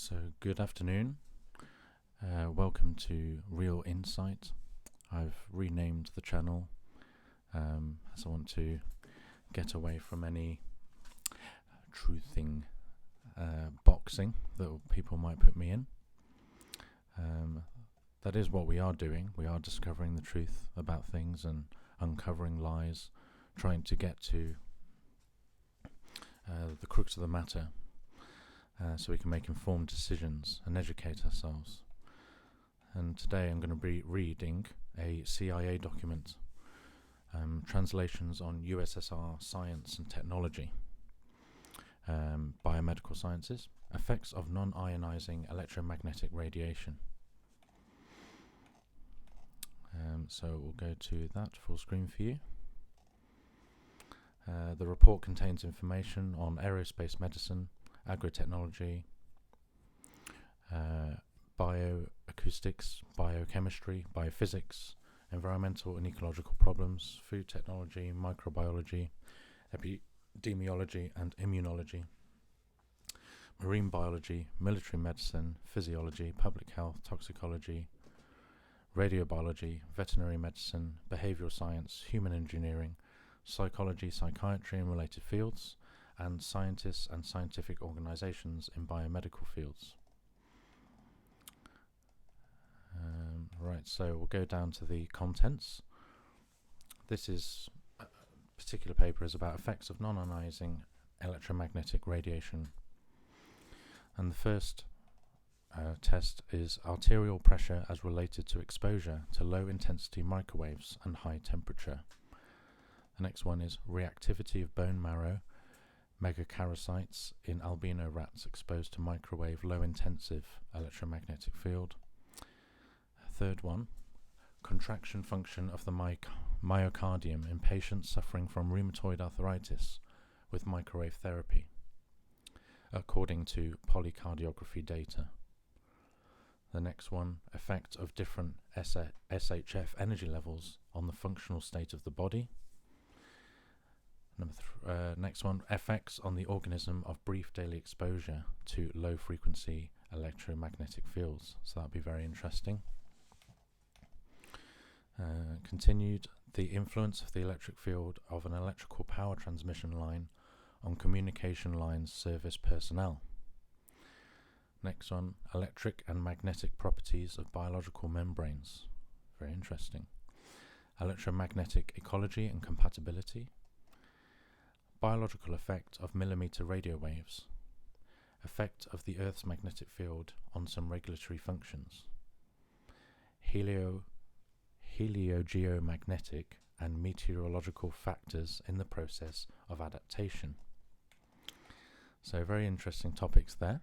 So good afternoon, welcome to Real Insight. I've renamed the channel as I want to get away from any truthing boxing that people might put me in. That is what we are doing. We are discovering the truth about things and uncovering lies, trying to get to the crux of the matter, so we can make informed decisions and educate ourselves. And today I'm going to be reading a CIA document, translations on USSR science and technology, biomedical sciences, effects of non-ionizing electromagnetic radiation. So we'll go to that full screen for you. The report contains information on aerospace medicine, agrotechnology, bioacoustics, biochemistry, biophysics, environmental and ecological problems, food technology, microbiology, epidemiology and immunology, marine biology, military medicine, physiology, public health, toxicology, radiobiology, veterinary medicine, behavioral science, human engineering, psychology, psychiatry and related fields, and scientists and scientific organizations in biomedical fields. Right, so we'll go down to the contents. This particular paper is about effects of non-ionizing electromagnetic radiation. And the first test is arterial pressure as related to exposure to low intensity microwaves and high temperature. The next one is reactivity of bone marrow megakaryocytes in albino rats exposed to microwave low intensive electromagnetic field. Third one, contraction function of the myocardium in patients suffering from rheumatoid arthritis with microwave therapy, according to polycardiography data. The next one, effect of different SHF energy levels on the functional state of the body. Next one, effects on the organism of brief daily exposure to low frequency electromagnetic fields. So that'll be very interesting. Continued, the influence of the electric field of an electrical power transmission line on communication lines service personnel. Next one, electric and magnetic properties of biological membranes. Very interesting. Electromagnetic ecology and compatibility. Biological effect of millimeter radio waves. Effect of the Earth's magnetic field on some regulatory functions. Heliogeomagnetic and meteorological factors in the process of adaptation. So very interesting topics there.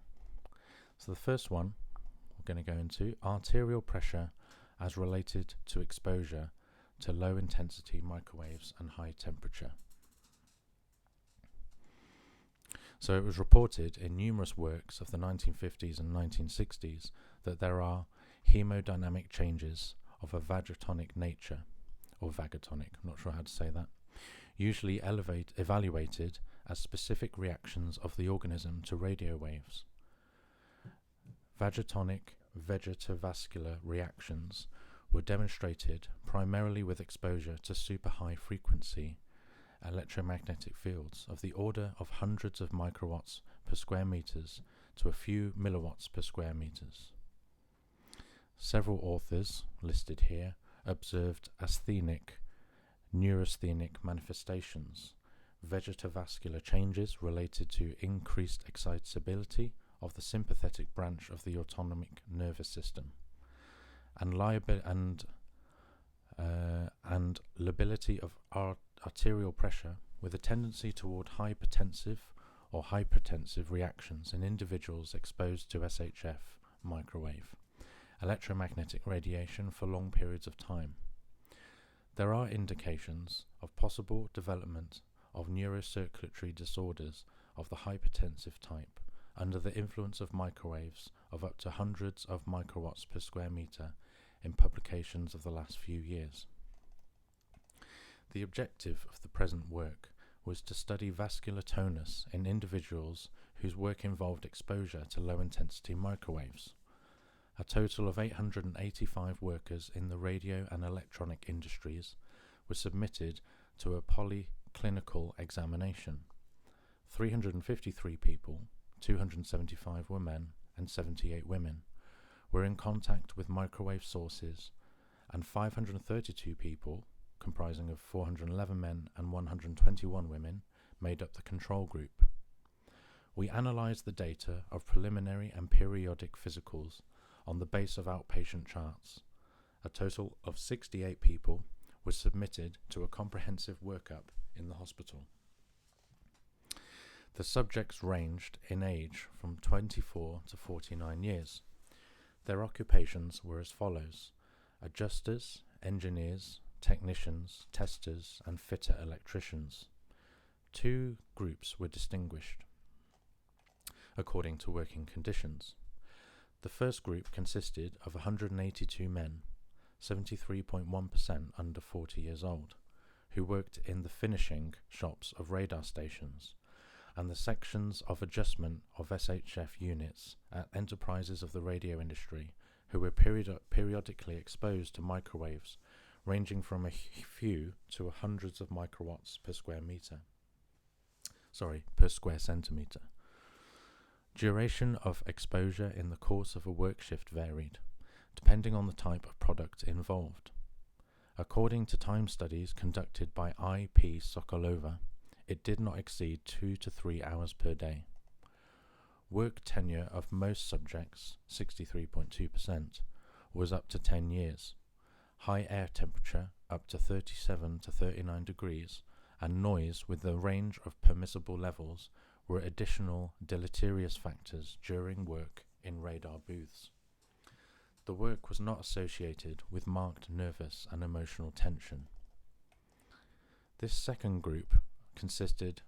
So the first one we're going to go into, arterial pressure as related to exposure to low intensity microwaves and high temperature. So it was reported in numerous works of the 1950s and 1960s that there are hemodynamic changes of a vagatonic nature, or vagatonic, I'm not sure how to say that, usually evaluated as specific reactions of the organism to radio waves. Vagatonic vegetavascular reactions were demonstrated primarily with exposure to super high frequency electromagnetic fields of the order of hundreds of microwatts per square meters to a few milliwatts per square meters. Several authors, listed here, observed asthenic, neurasthenic manifestations, vegetavascular changes related to increased excitability of the sympathetic branch of the autonomic nervous system, and lability of arterial pressure with a tendency toward hypertensive or hypertensive reactions in individuals exposed to SHF microwave electromagnetic radiation for long periods of time. There are indications of possible development of neurocirculatory disorders of the hypertensive type under the influence of microwaves of up to hundreds of microwatts per square meter in publications of the last few years. The objective of the present work was to study vascular tonus in individuals whose work involved exposure to low-intensity microwaves. A total of 885 workers in the radio and electronic industries were submitted to a polyclinical examination. 353 people, 275 were men and 78 women, were in contact with microwave sources, and 532 people, comprising of 411 men and 121 women, made up the control group. We analysed the data of preliminary and periodic physicals on the base of outpatient charts. A total of 68 people were submitted to a comprehensive workup in the hospital. The subjects ranged in age from 24 to 49 years. Their occupations were as follows: adjusters, engineers, technicians, testers, and fitter electricians. Two groups were distinguished according to working conditions. The first group consisted of 182 men, 73.1% under 40 years old, who worked in the finishing shops of radar stations and the sections of adjustment of SHF units at enterprises of the radio industry, who were periodically exposed to microwaves ranging from a few to hundreds of microwatts per square centimeter. Duration of exposure in the course of a work shift varied, depending on the type of product involved. According to time studies conducted by I.P. Sokolova, it did not exceed 2 to 3 hours per day. Work tenure of most subjects, 63.2%, was up to 10 years. High air temperature, up to 37 to 39 degrees, and noise with the range of permissible levels were additional deleterious factors during work in radar booths. The work was not associated with marked nervous and emotional tension. The second group consisted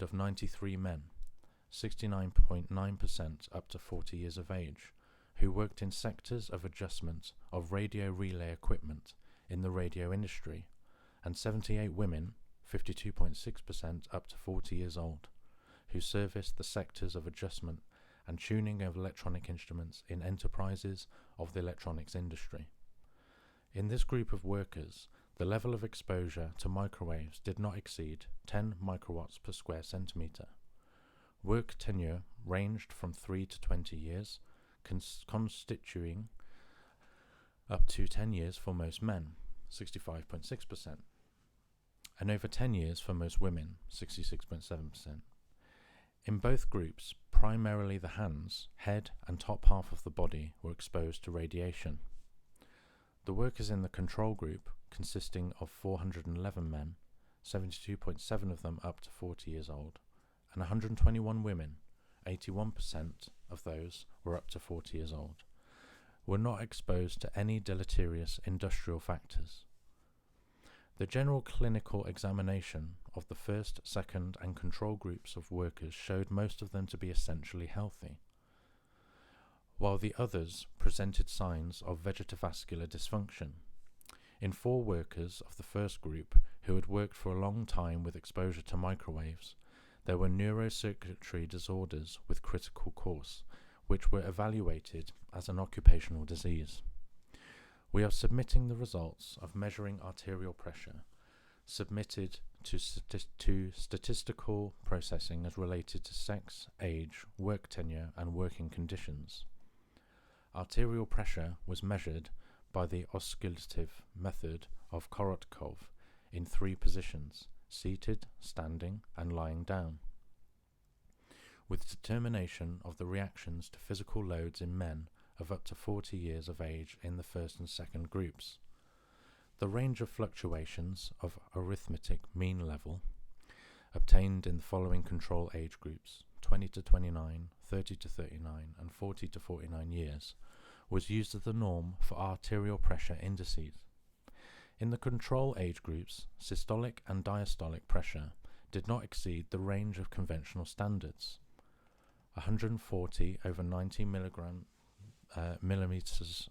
of 93 men, 69.9% up to 40 years of age, who worked in sectors of adjustment of radio relay equipment in the radio industry, and 78 women, 52.6% up to 40 years old, who serviced the sectors of adjustment and tuning of electronic instruments in enterprises of the electronics industry. In this group of workers, the level of exposure to microwaves did not exceed 10 microwatts per square centimeter. Work tenure ranged from 3 to 20 years, constituting up to 10 years for most men, 65.6%, and over 10 years for most women, 66.7%. In both groups, primarily the hands, head, and top half of the body were exposed to radiation. The workers in the control group, consisting of 411 men, 72.7% of them up to 40 years old, and 121 women, 81% of those were up to 40 years old, were not exposed to any deleterious industrial factors. The general clinical examination of the first, second, and control groups of workers showed most of them to be essentially healthy, while the others presented signs of vegetavascular dysfunction. In 4 workers of the first group who had worked for a long time with exposure to microwaves, there were neurocirculatory disorders with critical course, which were evaluated as an occupational disease. We are submitting the results of measuring arterial pressure, submitted to statistical processing as related to sex, age, work tenure, and working conditions. Arterial pressure was measured by the oscillative method of Korotkov in 3 positions: seated, standing, and lying down, with determination of the reactions to physical loads in men of up to 40 years of age in the first and second groups. The range of fluctuations of arithmetic mean level obtained in the following control age groups, 20 to 29, 30 to 39, and 40 to 49 years, was used as the norm for arterial pressure indices. In the control age groups, systolic and diastolic pressure did not exceed the range of conventional standards, 140 over 90 millimeters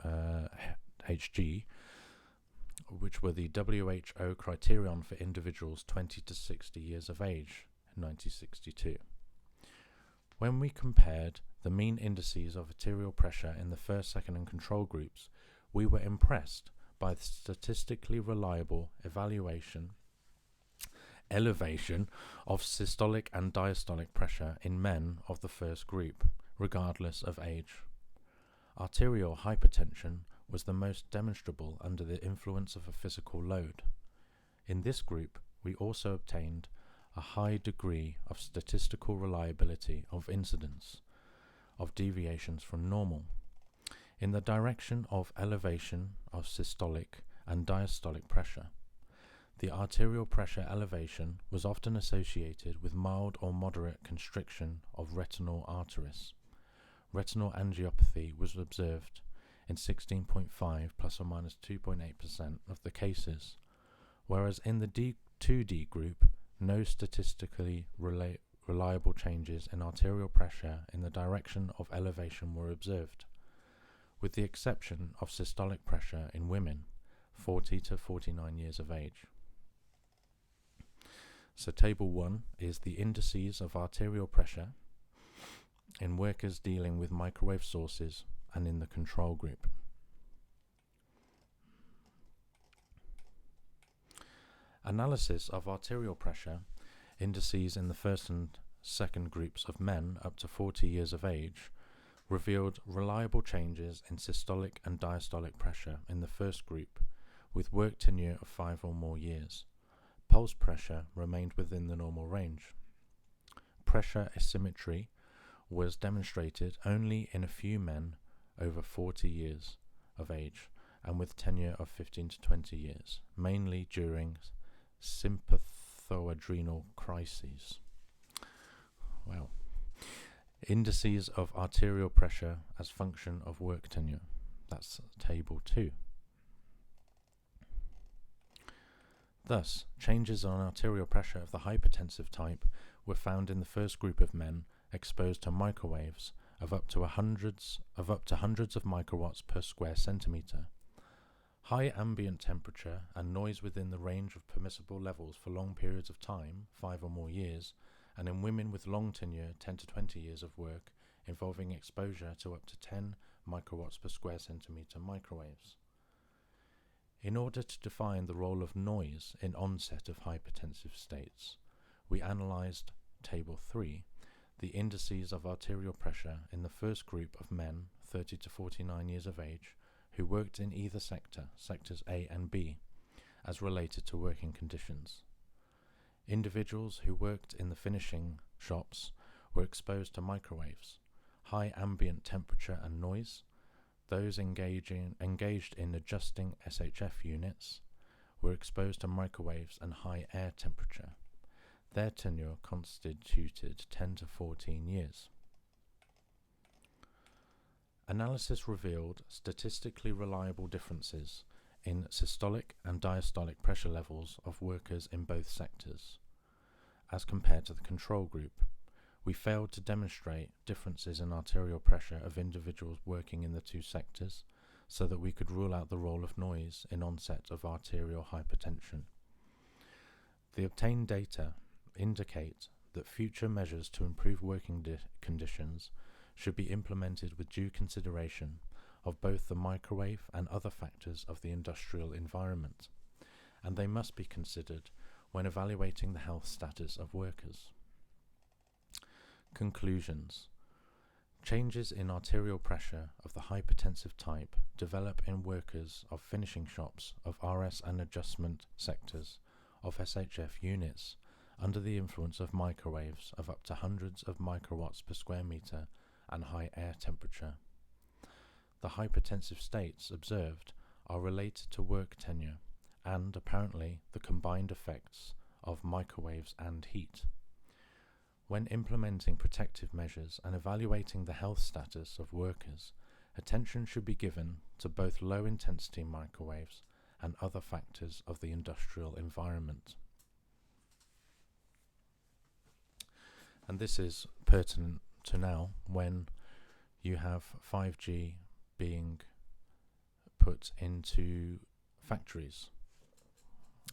Hg, which were the WHO criterion for individuals 20 to 60 years of age in 1962. When we compared the mean indices of arterial pressure in the first, second and control groups, we were impressed by the statistically reliable elevation of systolic and diastolic pressure in men of the first group, regardless of age. Arterial hypertension was the most demonstrable under the influence of a physical load. In this group, we also obtained a high degree of statistical reliability of incidence of deviations from normal in the direction of elevation of systolic and diastolic pressure. The arterial pressure elevation was often associated with mild or moderate constriction of retinal arteries. Retinal angiopathy was observed in 16.5 plus or minus 2.8% of the cases, whereas in the 2D group, no statistically reliable changes in arterial pressure in the direction of elevation were observed, with the exception of systolic pressure in women 40 to 49 years of age. So table 1 is the indices of arterial pressure in workers dealing with microwave sources and in the control group. Analysis of arterial pressure indices in the first and second groups of men up to 40 years of age revealed reliable changes in systolic and diastolic pressure in the first group with work tenure of 5 or more years. Pulse pressure remained within the normal range. Pressure asymmetry was demonstrated only in a few men over 40 years of age and with tenure of 15 to 20 years, mainly during sympathoadrenal crises. Wow. Indices of arterial pressure as function of work tenure. That's table 2. Thus, changes on arterial pressure of the hypertensive type were found in the first group of men exposed to microwaves of up to hundreds of microwatts per square centimetre. High ambient temperature and noise within the range of permissible levels for long periods of time, 5 or more years, and in women with long tenure, 10 to 20 years of work, involving exposure to up to 10 microwatts per square centimetre microwaves. In order to define the role of noise in onset of hypertensive states, we analysed Table 3, the indices of arterial pressure in the first group of men 30 to 49 years of age who worked in either sector, sectors A and B, as related to working conditions. Individuals who worked in the finishing shops were exposed to microwaves, high ambient temperature and noise. Those engaged in adjusting SHF units were exposed to microwaves and high air temperature. Their tenure constituted 10 to 14 years. Analysis revealed statistically reliable differences in systolic and diastolic pressure levels of workers in both sectors. As compared to the control group, we failed to demonstrate differences in arterial pressure of individuals working in the two sectors so that we could rule out the role of noise in onset of arterial hypertension. The obtained data indicate that future measures to improve working conditions should be implemented with due consideration of both the microwave and other factors of the industrial environment, and they must be considered when evaluating the health status of workers. Conclusions. Changes in arterial pressure of the hypertensive type develop in workers of finishing shops, of RS and adjustment sectors, of SHF units, under the influence of microwaves of up to hundreds of microwatts per square metre and high air temperature. The hypertensive states observed are related to work tenure and, apparently, the combined effects of microwaves and heat. When implementing protective measures and evaluating the health status of workers, attention should be given to both low-intensity microwaves and other factors of the industrial environment. And this is pertinent to now when you have 5G being put into factories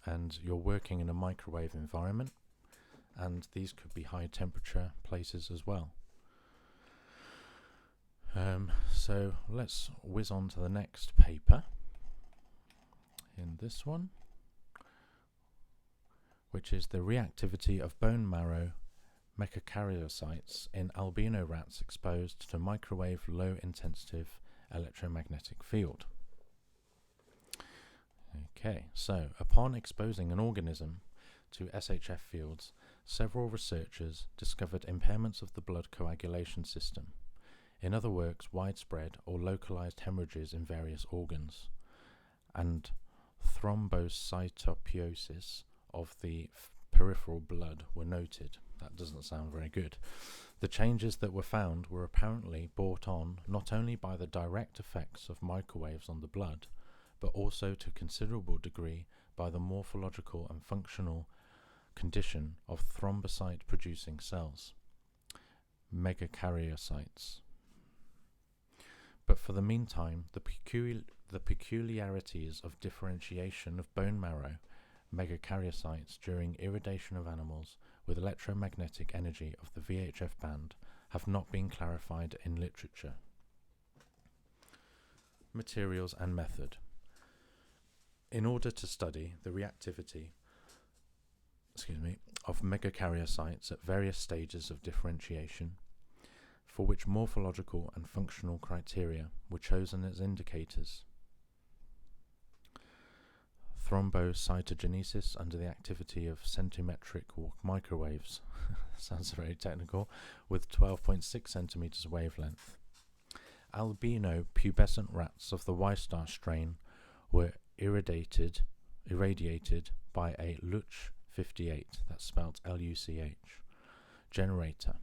and you're working in a microwave environment, and these could be high temperature places as well. So let's whiz on to the next paper in this one, which is the reactivity of bone marrow megakaryocytes in albino rats exposed to microwave low-intensity electromagnetic field. Okay, so upon exposing an organism to SHF fields, several researchers discovered impairments of the blood coagulation system. In other words, widespread or localized hemorrhages in various organs, and thrombocytopiosis of the peripheral blood were noted. That doesn't sound very good. The changes that were found were apparently brought on not only by the direct effects of microwaves on the blood, but also to a considerable degree by the morphological and functional condition of thrombocyte-producing cells, megakaryocytes. But for the meantime, the peculiarities of differentiation of bone marrow megakaryocytes during irradiation of animals with electromagnetic energy of the VHF band have not been clarified in literature. Materials and method. In order to study the reactivity of megakaryocytes at various stages of differentiation, for which morphological and functional criteria were chosen as indicators: thrombocytogenesis under the activity of centimetric microwaves, sounds very technical, with 12.6 centimeters wavelength. Albino pubescent rats of the Y-star strain were irradiated by a LUCH-58, that's spelled L-U-C-H, generator,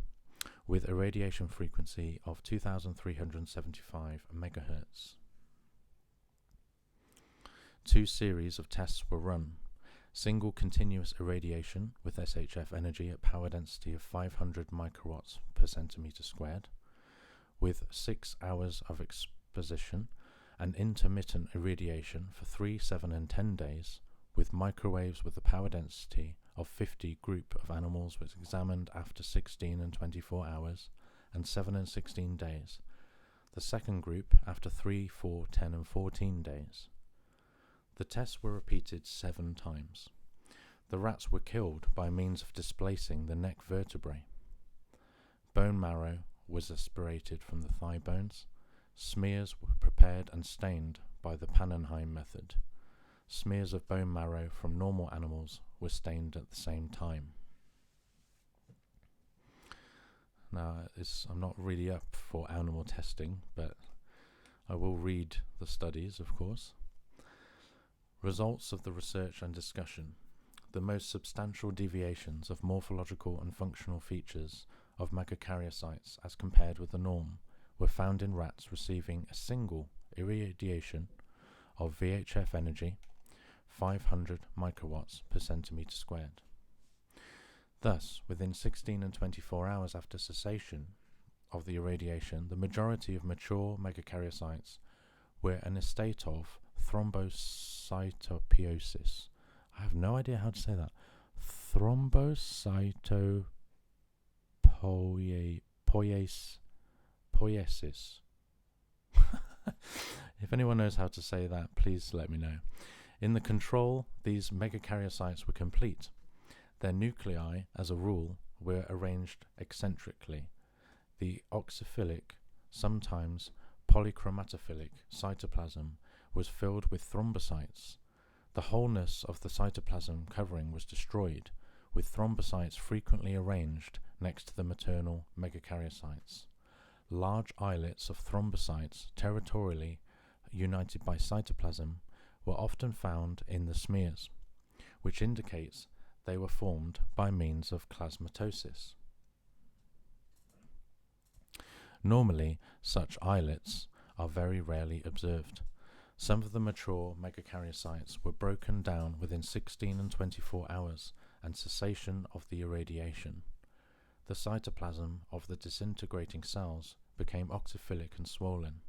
with a radiation frequency of 2,375 megahertz. 2 series of tests were run: single continuous irradiation with SHF energy at power density of 500 microwatts per centimeter squared, with 6 hours of exposition, and intermittent irradiation for 3, 7 and 10 days, with microwaves with a power density of 50. Group of animals was examined after 16 and 24 hours and 7 and 16 days. The second group after 3, 4, 10 and 14 days. The tests were repeated 7 times. The rats were killed by means of displacing the neck vertebrae. Bone marrow was aspirated from the thigh bones. Smears were prepared and stained by the Pannenheim method. Smears of bone marrow from normal animals were stained at the same time. Now, I'm not really up for animal testing, but I will read the studies, of course. Results of the research and discussion. The most substantial deviations of morphological and functional features of megakaryocytes as compared with the norm were found in rats receiving a single irradiation of VHF energy, 500 microwatts per centimeter squared. Thus, within 16 and 24 hours after cessation of the irradiation, the majority of mature megakaryocytes were in a state of thrombocytopiosis. I have no idea how to say that. Thrombocytopiosis. If anyone knows how to say that, please let me know. In the control, these megakaryocytes were complete. Their nuclei, as a rule, were arranged eccentrically. The oxyphilic, sometimes polychromatophilic cytoplasm was filled with thrombocytes. The wholeness of the cytoplasm covering was destroyed, with thrombocytes frequently arranged next to the maternal megakaryocytes. Large islets of thrombocytes territorially united by cytoplasm were often found in the smears, which indicates they were formed by means of plasmatosis. Normally, such islets are very rarely observed. Some of the mature megakaryocytes were broken down within 16 and 24 hours and cessation of the irradiation. The cytoplasm of the disintegrating cells became oxyphilic and swollen.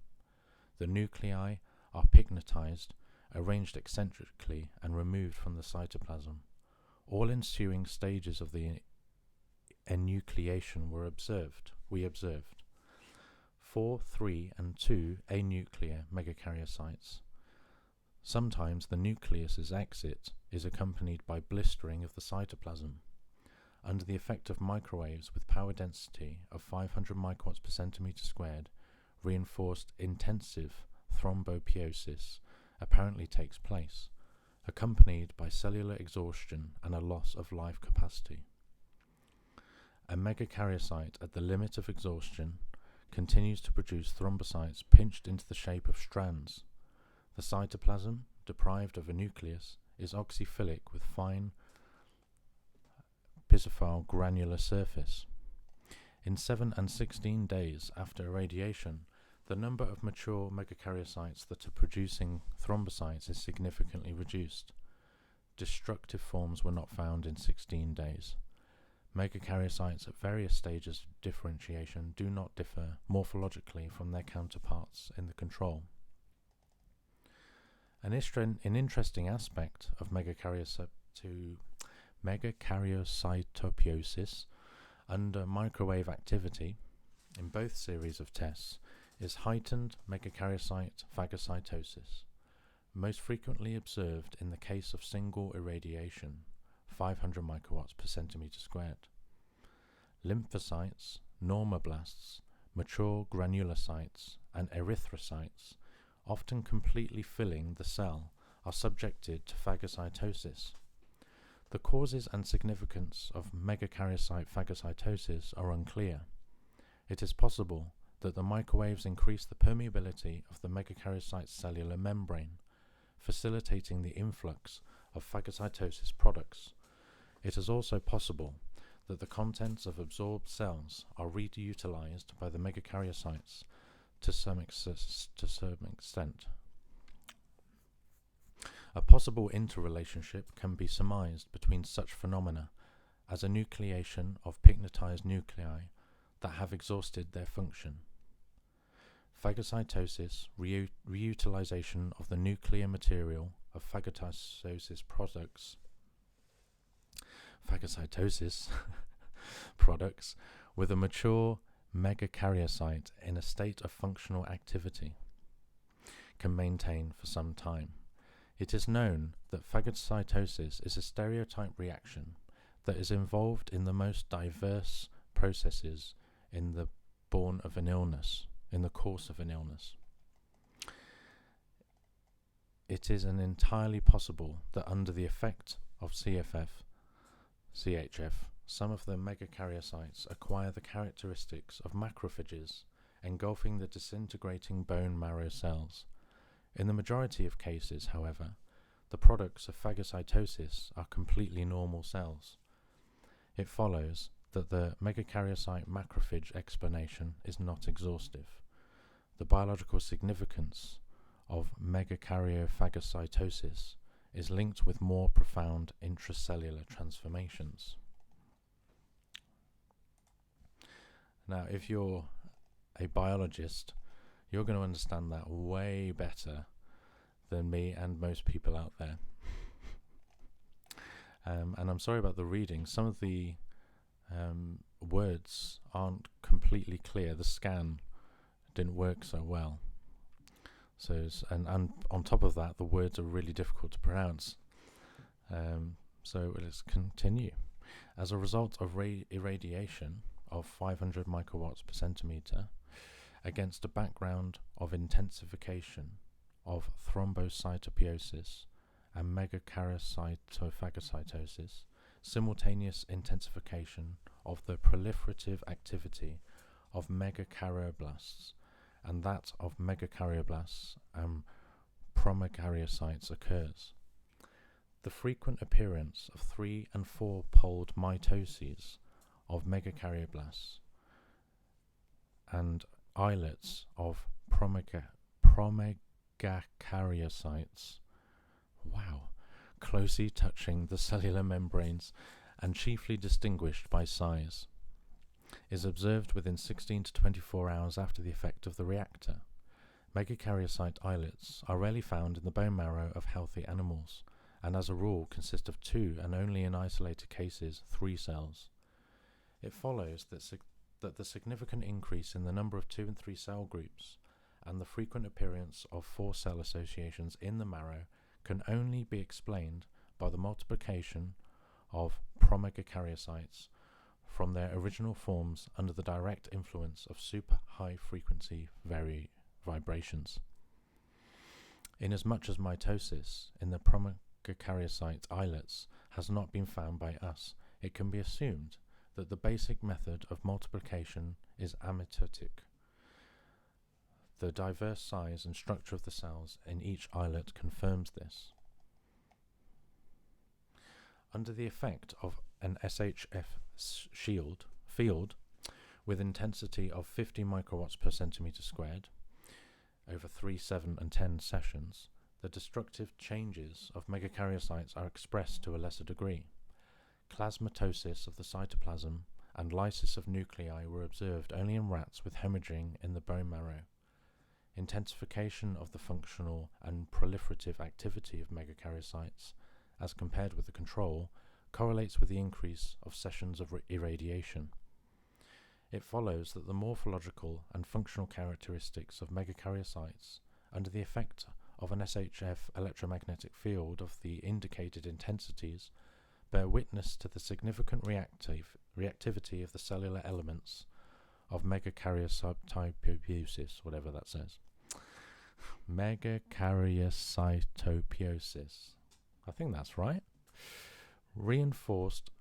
The nuclei are pygnatized, arranged eccentrically and removed from the cytoplasm. All ensuing stages of the enucleation we observed. 4, 3, and 2 anuclear megakaryocytes. Sometimes the nucleus's exit is accompanied by blistering of the cytoplasm. Under the effect of microwaves with power density of 500 microwatts per centimeter squared, reinforced intensive thrombopoiesis apparently takes place, accompanied by cellular exhaustion and a loss of life capacity. A megakaryocyte at the limit of exhaustion continues to produce thrombocytes pinched into the shape of strands. The cytoplasm, deprived of a nucleus, is oxyphilic with fine pisophyll granular surface. In 7 and 16 days after irradiation, the number of mature megakaryocytes that are producing thrombocytes is significantly reduced. Destructive forms were not found in 16 days. Megakaryocytes at various stages of differentiation do not differ morphologically from their counterparts in the control. An interesting aspect of megakaryocytopiosis under microwave activity in both series of tests is heightened megakaryocyte phagocytosis, most frequently observed in the case of single irradiation, 500 microwatts per centimeter squared. Lymphocytes, normoblasts, mature granulocytes, and erythrocytes, often completely filling the cell, are subjected to phagocytosis. The causes and significance of megakaryocyte phagocytosis are unclear. It is possible that the microwaves increase the permeability of the megakaryocyte cellular membrane, facilitating the influx of phagocytosis products. It is also possible that the contents of absorbed cells are reutilized by the megakaryocytes to some extent. A possible interrelationship can be surmised between such phenomena as enucleation of pycnotized nuclei that have exhausted their function. Phagocytosis, reutilization of the nuclear material of phagocytosis products with a mature megakaryocyte in a state of functional activity can maintain for some time. It is known that phagocytosis is a stereotype reaction that is involved in the most diverse processes in the course of an illness. It is entirely possible that under the effect of CHF, some of the megakaryocytes acquire the characteristics of macrophages engulfing the disintegrating bone marrow cells. In the majority of cases, however, the products of phagocytosis are completely normal cells. It follows that the megakaryocyte macrophage explanation is not exhaustive. The biological significance of megakaryophagocitosis is linked with more profound intracellular transformations. Now, if you're a biologist, you're going to understand that way better than me and most people out there. And I'm sorry about the reading. Some of the words aren't completely clear. The scan didn't work so well. So, and on top of that, the words are really difficult to pronounce. So let's continue. As a result of irradiation of 500 microwatts per centimeter, against a background of intensification of thrombocytopiosis and megakaryocytophagocytosis, simultaneous intensification of the proliferative activity of megakaryoblast and that of megakaryoblast and promekaryocytes occurs. The frequent appearance of 3- and 4-poled mitoses of megakaryoblast and islets of promegakaryocytes, closely touching the cellular membranes and chiefly distinguished by size, is observed within 16 to 24 hours after the effect of the reactor. Megakaryocyte islets are rarely found in the bone marrow of healthy animals, and as a rule consist of 2 and only in isolated cases 3 cells. It follows that the significant increase in the number of 2 and 3 cell groups and the frequent appearance of 4 cell associations in the marrow can only be explained by the multiplication of promegakaryocytes from their original forms under the direct influence of super high frequency vibrations. Inasmuch as mitosis in the promegakaryocyte islets has not been found by us, it can be assumed that the basic method of multiplication is amitotic. The diverse size and structure of the cells in each islet confirms this. Under the effect of an SHF field with intensity of 50 microwatts per centimeter squared over 3, 7 and 10 sessions, the destructive changes of megakaryocytes are expressed to a lesser degree. Plasmatosis of the cytoplasm and lysis of nuclei were observed only in rats with hemorrhaging in the bone marrow. Intensification of the functional and proliferative activity of megakaryocytes, as compared with the control, correlates with the increase of sessions of irradiation. It follows that the morphological and functional characteristics of megakaryocytes under the effect of an SHF electromagnetic field of the indicated intensities bear witness to the significant reactivity of the cellular elements of megakaryocytopiosis, whatever that says. Megakaryocytopiosis. I think that's right. Reinforced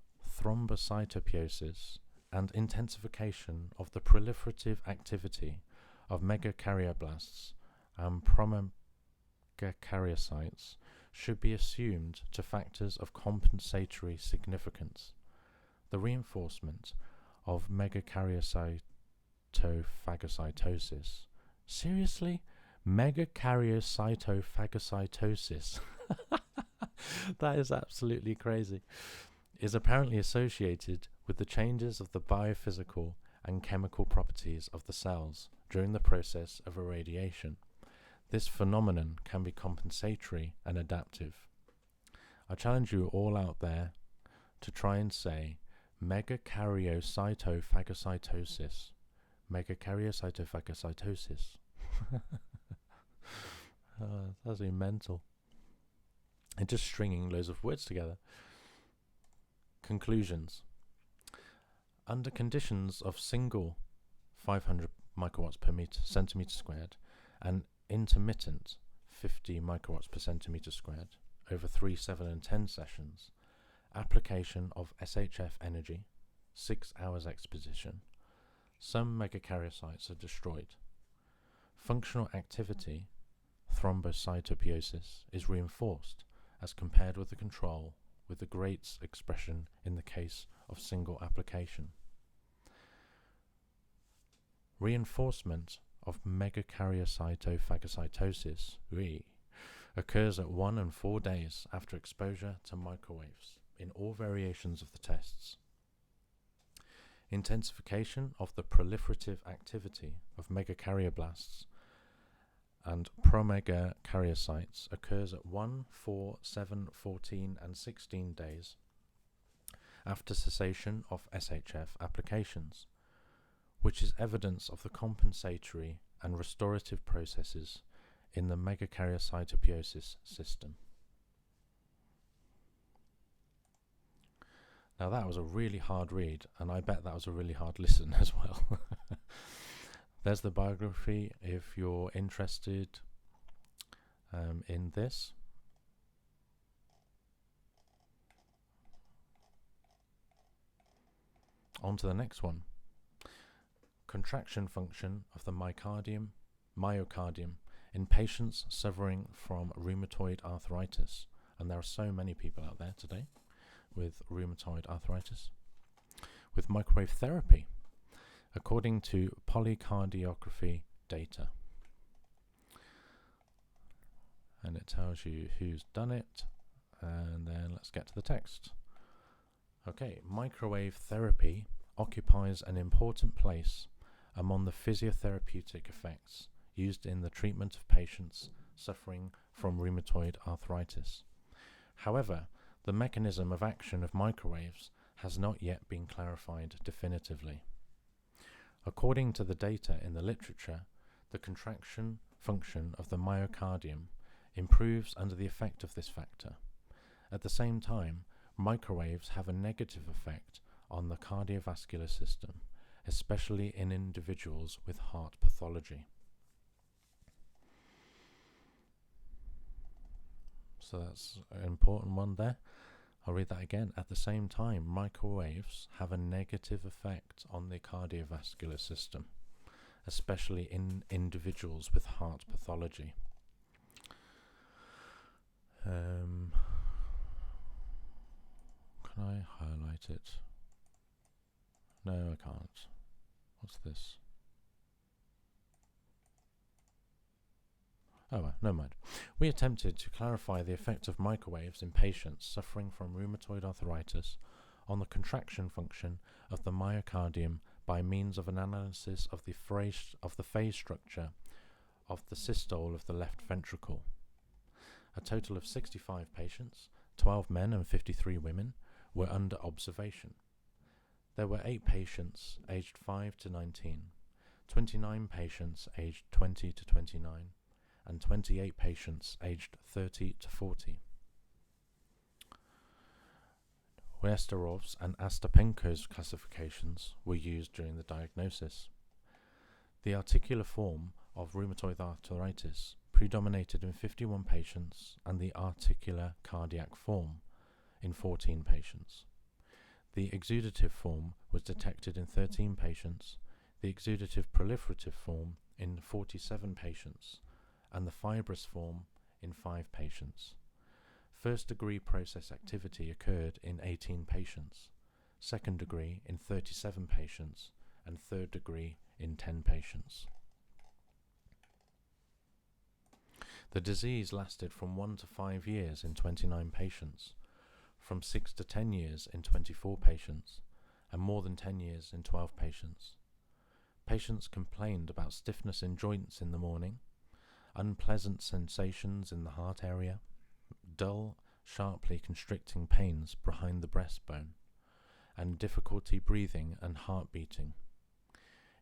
thrombocytopiosis and intensification of the proliferative activity of megakaryocytes and promegakaryocytes should be assumed to factors of compensatory significance. The reinforcement of megakaryocytophagocytosis. Seriously? Megakaryocytophagocytosis. That is absolutely crazy. Is apparently associated with the changes of the biophysical and chemical properties of the cells during the process of irradiation. This phenomenon can be compensatory and adaptive. I challenge you all out there to try and say megakaryocytophagocytosis. Megakaryocytophagocytosis. That's absolutely mental. And just stringing loads of words together. Conclusions. Under conditions of single 500 microwatts per centimeter squared and intermittent 50 microwatts per centimeter squared over 3, 7 and 10 sessions, application of SHF energy, 6 hours exposition, some megakaryocytes are destroyed. Functional activity, thrombocytopiosis, is reinforced as compared with the control, with the great expression in the case of single application. Reinforcement of megakaryocytophagocytosis occurs at 1 and 4 days after exposure to microwaves in all variations of the tests. Intensification of the proliferative activity of megakaryocytes and promegakaryocytes occurs at 1, 4, 7, 14 and 16 days after cessation of SHF applications, which is evidence of the compensatory and restorative processes in the megakaryocytopiosis system. Now that was a really hard read, and I bet that was a really hard listen as well. There's the biography if you're interested in this. On to the next one. Contraction function of the myocardium in patients suffering from rheumatoid arthritis. And there are so many people out there today with rheumatoid arthritis. With microwave therapy, according to polycardiography data. And it tells you who's done it, and then let's get to the text. Okay, microwave therapy occupies an important place among the physiotherapeutic effects used in the treatment of patients suffering from rheumatoid arthritis. However, the mechanism of action of microwaves has not yet been clarified definitively. According to the data in the literature, the contraction function of the myocardium improves under the effect of this factor. At the same time, microwaves have a negative effect on the cardiovascular system, especially in individuals with heart pathology. So that's an important one there. I'll read that again. At the same time, microwaves have a negative effect on the cardiovascular system, especially in individuals with heart pathology. Can I highlight it? No, I can't. What's this? Oh, well, never mind. We attempted to clarify the effect of microwaves in patients suffering from rheumatoid arthritis on the contraction function of the myocardium by means of an analysis of the phase structure of the systole of the left ventricle. A total of 65 patients, 12 men and 53 women, were under observation. There were 8 patients aged 5 to 19, 29 patients aged 20 to 29, and 28 patients aged 30 to 40. Nesterov's and Ostapenko's classifications were used during the diagnosis. The articular form of rheumatoid arthritis predominated in 51 patients and the articular cardiac form in 14 patients. The exudative form was detected in 13 patients, the exudative proliferative form in 47 patients, and the fibrous form in 5 patients. First degree process activity occurred in 18 patients, second degree in 37 patients, and third degree in 10 patients. The disease lasted from 1 to 5 years in 29 patients, from 6 to 10 years in 24 patients, and more than 10 years in 12 patients. Patients complained about stiffness in joints in the morning, unpleasant sensations in the heart area, dull, sharply constricting pains behind the breastbone, and difficulty breathing and heart beating.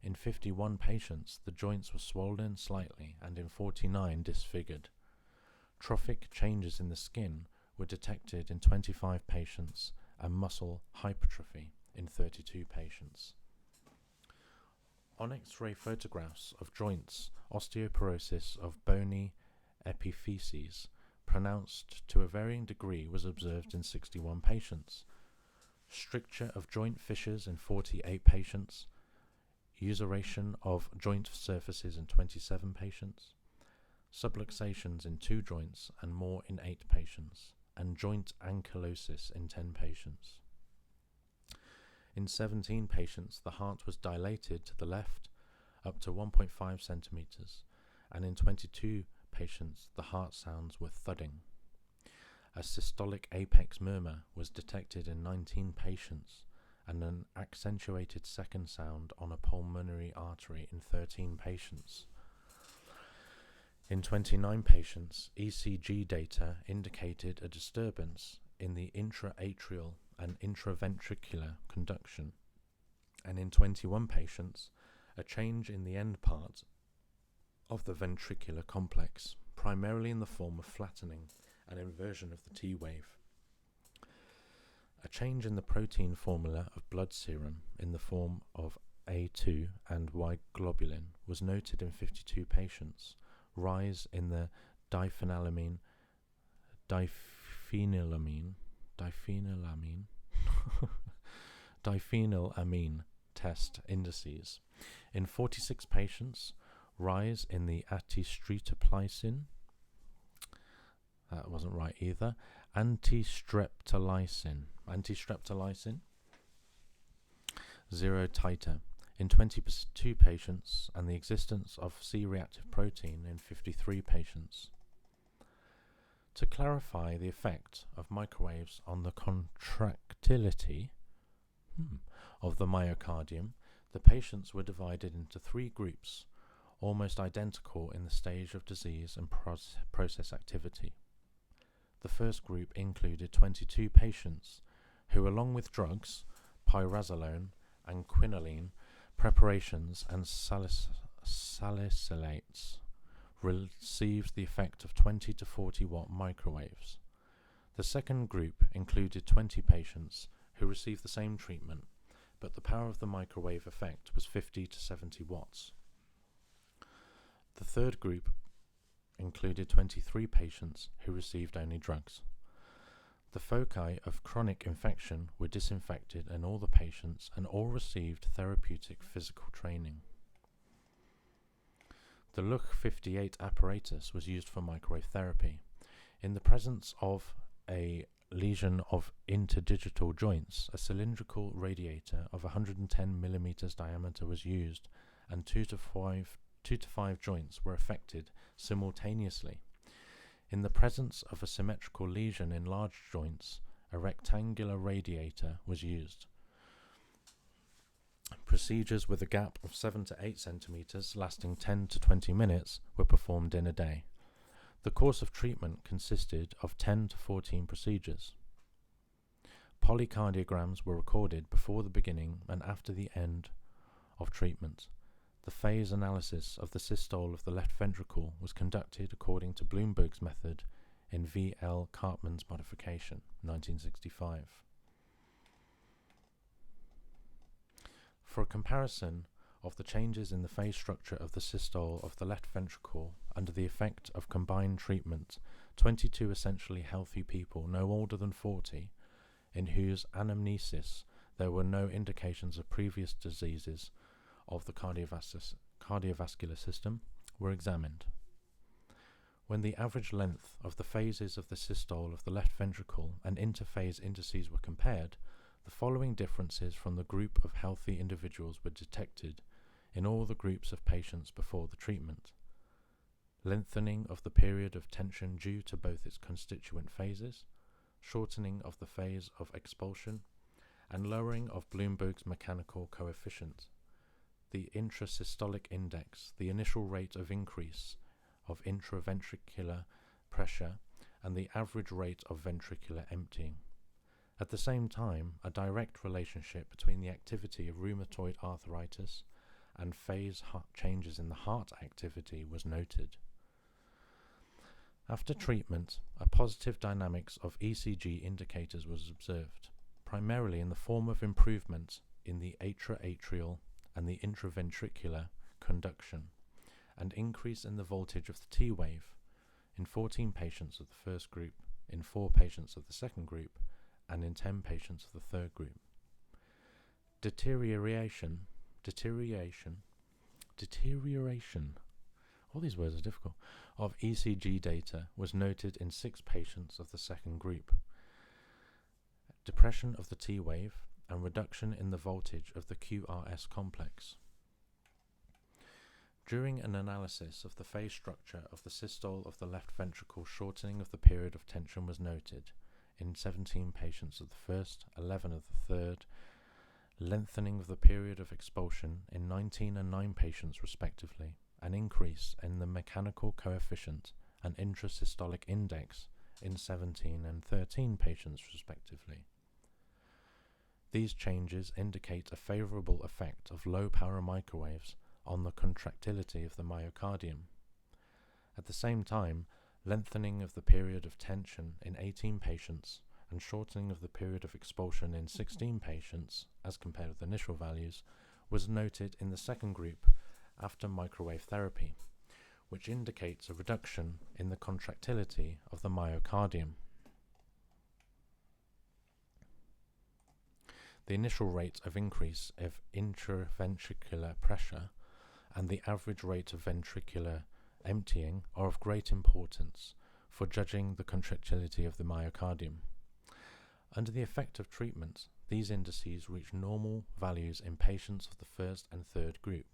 In 51 patients, the joints were swollen slightly, and in 49 disfigured. Trophic changes in the skin were detected in 25 patients, and muscle hypertrophy in 32 patients. On X-ray photographs of joints, osteoporosis of bony epiphyses pronounced to a varying degree was observed in 61 patients. Stricture of joint fissures in 48 patients, usuration of joint surfaces in 27 patients, subluxations in 2 joints and more in 8 patients, and joint ankylosis in 10 patients. In 17 patients, the heart was dilated to the left up to 1.5 centimeters, and in 22 patients, the heart sounds were thudding. A systolic apex murmur was detected in 19 patients, and an accentuated second sound on a pulmonary artery in 13 patients. In 29 patients, ECG data indicated a disturbance in the intraatrial and intraventricular conduction, and in 21 patients, a change in the end part of the ventricular complex, primarily in the form of flattening and inversion of the T wave. A change in the protein formula of blood serum in the form of A2 and Y globulin was noted in 52 patients. Rise in the diphenylamine test indices. In 46 patients, rise in the antistreptolysin, that wasn't right either, antistreptolysin, 0 titer. In 22 patients, and the existence of C-reactive protein in 53 patients. To clarify the effect of microwaves on the contractility of the myocardium, the patients were divided into 3 groups, almost identical in the stage of disease and process activity. The first group included 22 patients who, along with drugs, pyrazolone and quinoline preparations and salicylates, received the effect of 20 to 40 watt microwaves. The second group included 20 patients who received the same treatment, but the power of the microwave effect was 50 to 70 watts. The third group included 23 patients who received only drugs. The foci of chronic infection were disinfected in all the patients, and all received therapeutic physical training. The Luch 58 apparatus was used for microwave therapy. In the presence of a lesion of interdigital joints, a cylindrical radiator of 110 millimeters diameter was used, and 2 to 5 joints were affected simultaneously. In the presence of a symmetrical lesion in large joints, a rectangular radiator was used. Procedures with a gap of 7 to 8 centimeters lasting 10 to 20 minutes were performed in a day. The course of treatment consisted of 10 to 14 procedures. Polycardiograms were recorded before the beginning and after the end of treatment. The phase analysis of the systole of the left ventricle was conducted according to Bloomberg's method in V. L. Cartman's modification, 1965. For a comparison of the changes in the phase structure of the systole of the left ventricle under the effect of combined treatment, 22 essentially healthy people no older than 40, in whose anamnesis there were no indications of previous diseases of the cardiovascular system, were examined. When the average length of the phases of the systole of the left ventricle and interphase indices were compared, the following differences from the group of healthy individuals were detected in all the groups of patients before the treatment. Lengthening of the period of tension due to both its constituent phases, shortening of the phase of expulsion, and lowering of Bloomberg's mechanical coefficient. The intrasystolic index, the initial rate of increase of intraventricular pressure, and the average rate of ventricular emptying. At the same time, a direct relationship between the activity of rheumatoid arthritis and phase changes in the heart activity was noted. After treatment, a positive dynamics of ECG indicators was observed, primarily in the form of improvement in the atrial and the intraventricular conduction, and increase in the voltage of the T wave in 14 patients of the first group, in 4 patients of the second group, and in 10 patients of the third group. Deterioration, all these words are difficult, of ECG data was noted in 6 patients of the second group. Depression of the T wave and reduction in the voltage of the QRS complex. During an analysis of the phase structure of the systole of the left ventricle, shortening of the period of tension was noted in 17 patients of the first, 11 of the third, lengthening of the period of expulsion in 19 and 9 patients respectively, an increase in the mechanical coefficient and intrasystolic index in 17 and 13 patients respectively. These changes indicate a favorable effect of low-power microwaves on the contractility of the myocardium. At the same time, lengthening of the period of tension in 18 patients and shortening of the period of expulsion in 16 patients, as compared with initial values, was noted in the second group after microwave therapy, which indicates a reduction in the contractility of the myocardium. The initial rate of increase of intraventricular pressure and the average rate of ventricular emptying are of great importance for judging the contractility of the myocardium. Under the effect of treatment, these indices reach normal values in patients of the first and third group.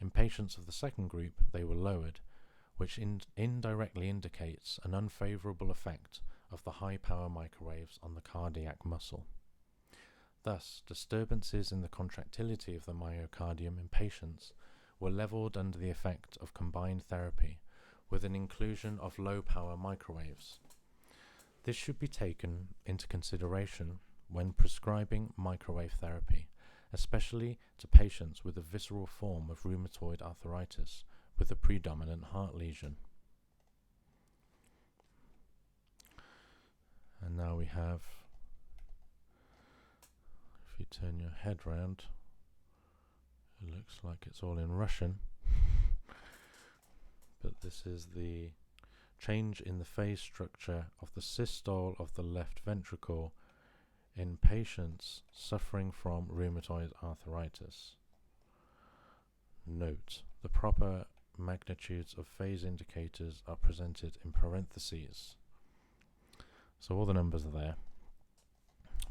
In patients of the second group, they were lowered, which indirectly indicates an unfavorable effect of the high-power microwaves on the cardiac muscle. Thus, disturbances in the contractility of the myocardium in patients were leveled under the effect of combined therapy with an inclusion of low-power microwaves. This should be taken into consideration when prescribing microwave therapy, especially to patients with a visceral form of rheumatoid arthritis with a predominant heart lesion. And now we have, if you turn your head round, it looks like it's all in Russian, but this is the change in the phase structure of the systole of the left ventricle in patients suffering from rheumatoid arthritis. Note, the proper magnitudes of phase indicators are presented in parentheses. So all the numbers are there,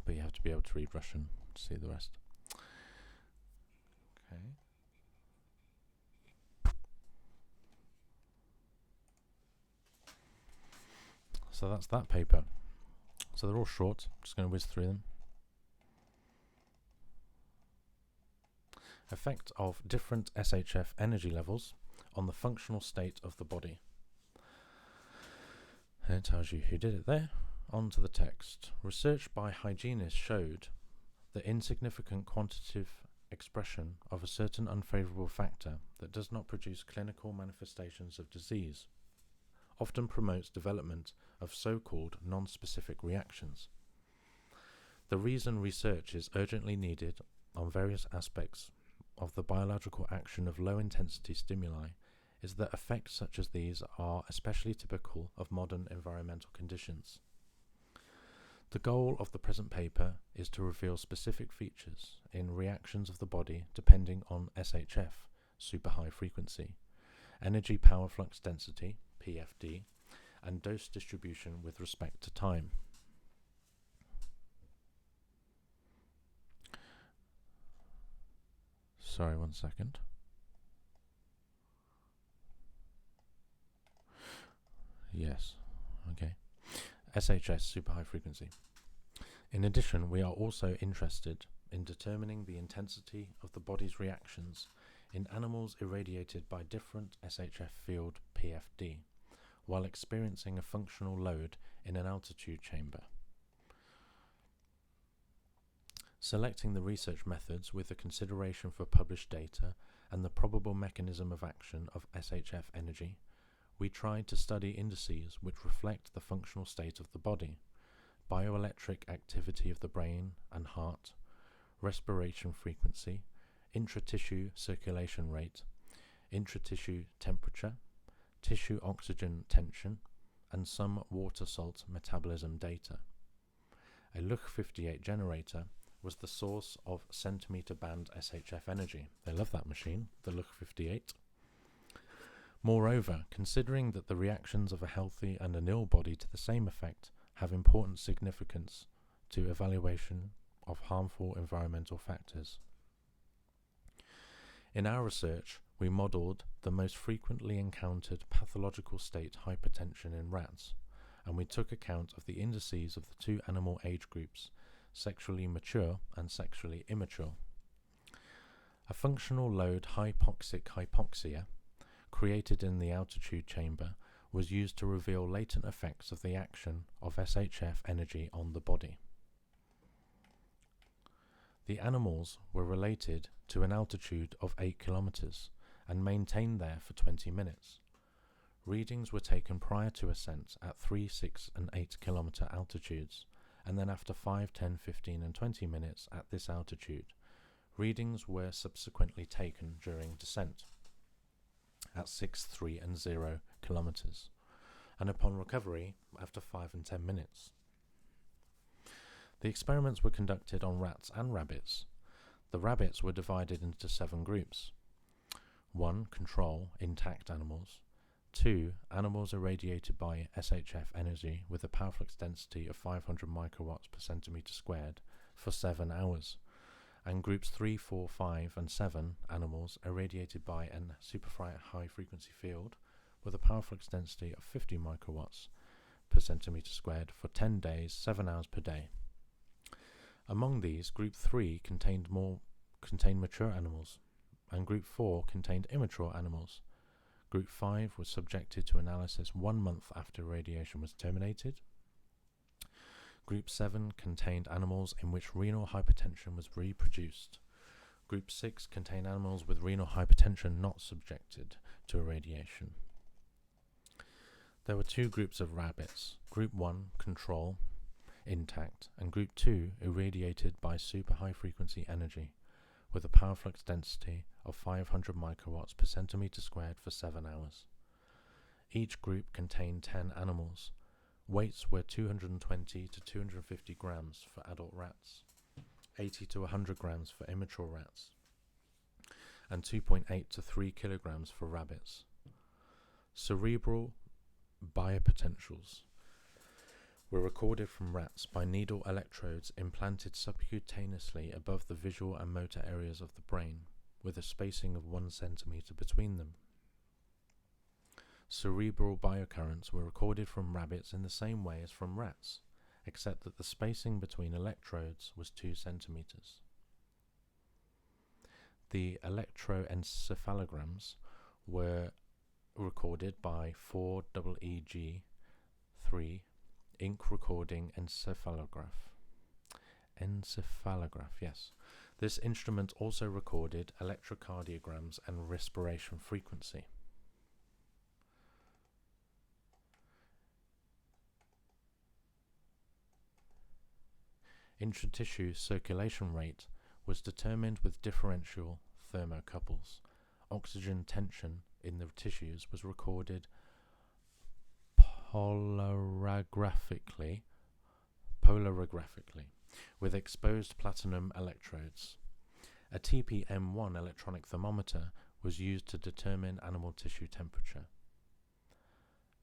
but you have to be able to read Russian to see the rest. Okay. So that's that paper. So they're all short, I'm just going to whiz through them. Effect of different SHF energy levels on the functional state of the body. And it tells you who did it there. On to the text. Research by hygienists showed the insignificant quantitative expression of a certain unfavorable factor that does not produce clinical manifestations of disease often promotes development of so-called non-specific reactions. The reason research is urgently needed on various aspects of the biological action of low-intensity stimuli is that effects such as these are especially typical of modern environmental conditions. The goal of the present paper is to reveal specific features in reactions of the body depending on SHF, super high frequency, energy power flux density, PFD, and dose distribution with respect to time. Sorry, 1 second. Yes, okay. SHS, super high frequency. In addition, we are also interested in determining the intensity of the body's reactions in animals irradiated by different SHF field PFD, while experiencing a functional load in an altitude chamber. Selecting the research methods with a consideration for published data and the probable mechanism of action of SHF energy, we tried to study indices which reflect the functional state of the body, bioelectric activity of the brain and heart, respiration frequency, intra-tissue circulation rate, intra-tissue temperature, tissue oxygen tension, and some water salt metabolism data. A Luch-58 generator was the source of centimeter band SHF energy. They love that machine, the Luch-58. Moreover, considering that the reactions of a healthy and an ill body to the same effect have important significance to evaluation of harmful environmental factors. In our research, we modelled the most frequently encountered pathological state hypertension in rats, and we took account of the indices of the two animal age groups, sexually mature and sexually immature. A functional load hypoxic hypoxia, created in the altitude chamber, was used to reveal latent effects of the action of SHF energy on the body. The animals were related to an altitude of 8 kilometers and maintained there for 20 minutes. Readings were taken prior to ascent at 3, 6 and 8 kilometer altitudes, and then after 5, 10, 15 and 20 minutes at this altitude. Readings were subsequently taken during descent at 6, 3 and 0 kilometers, and upon recovery after 5 and 10 minutes. The experiments were conducted on rats and rabbits. The rabbits were divided into 7 groups. 1. Control, intact animals. 2. Animals irradiated by SHF energy with a power flux density of 500 microwatts per centimeter squared for 7 hours. And groups 3, 4, 5 and 7 animals irradiated by an superfried high frequency field with a power flux density of 50 microwatts per centimeter squared for 10 days, 7 hours per day. Among these, group 3 contained mature animals, and Group 4 contained immature animals. Group 5 was subjected to analysis 1 month after irradiation was terminated. Group 7 contained animals in which renal hypertension was reproduced. Group 6 contained animals with renal hypertension not subjected to irradiation. There were 2 groups of rabbits, Group 1, control, intact, and Group 2, irradiated by super high frequency energy, with a power flux density of 500 microwatts per centimeter squared for 7 hours. Each group contained 10 animals. Weights were 220 to 250 grams for adult rats, 80 to 100 grams for immature rats, and 2.8 to 3 kilograms for rabbits. Cerebral biopotentials were recorded from rats by needle electrodes implanted subcutaneously above the visual and motor areas of the brain, with a spacing of 1 centimeter between them. Cerebral biocurrents were recorded from rabbits in the same way as from rats, except that the spacing between electrodes was 2 centimeters. The electroencephalograms were recorded by 4EEG3 ink recording encephalograph. Yes. This instrument also recorded electrocardiograms and respiration frequency. Intratissue circulation rate was determined with differential thermocouples. Oxygen tension in the tissues was recorded polarigraphically with exposed platinum electrodes. A TPM1 electronic thermometer was used to determine animal tissue temperature.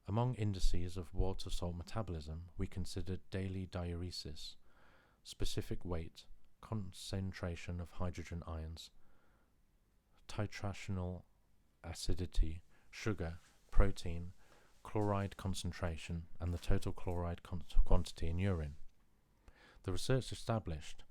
Among indices of water salt metabolism, we considered daily diuresis, specific weight, concentration of hydrogen ions, titrational acidity, sugar, protein, chloride concentration, and the total chloride quantity in urine. The research established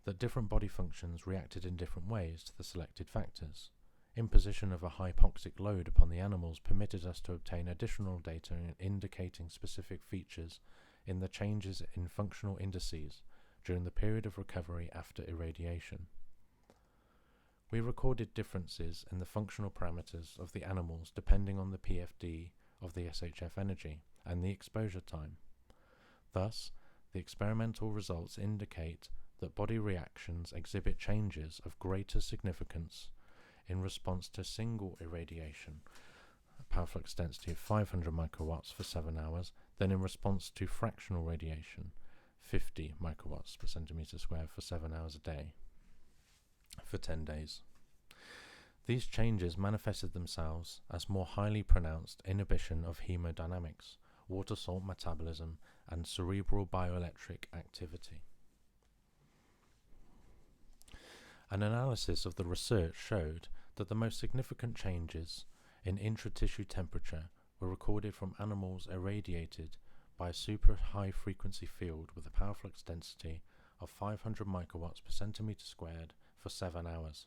that different body functions reacted in different ways to the selected factors. Imposition of a hypoxic load upon the animals permitted us to obtain additional data indicating specific features in the changes in functional indices during the period of recovery after irradiation. We recorded differences in the functional parameters of the animals depending on the PFD of the SHF energy and the exposure time. Thus, the experimental results indicate that body reactions exhibit changes of greater significance in response to single irradiation, a power flux density of 500 microwatts for 7 hours, than in response to fractional radiation, 50 microwatts per centimeter squared for 7 hours a day, for 10 days. These changes manifested themselves as more highly pronounced inhibition of hemodynamics, water salt metabolism, and cerebral bioelectric activity. An analysis of the research showed that the most significant changes in intratissue temperature were recorded from animals irradiated by a super high frequency field with a power flux density of 500 microwatts per centimeter squared for 7 hours,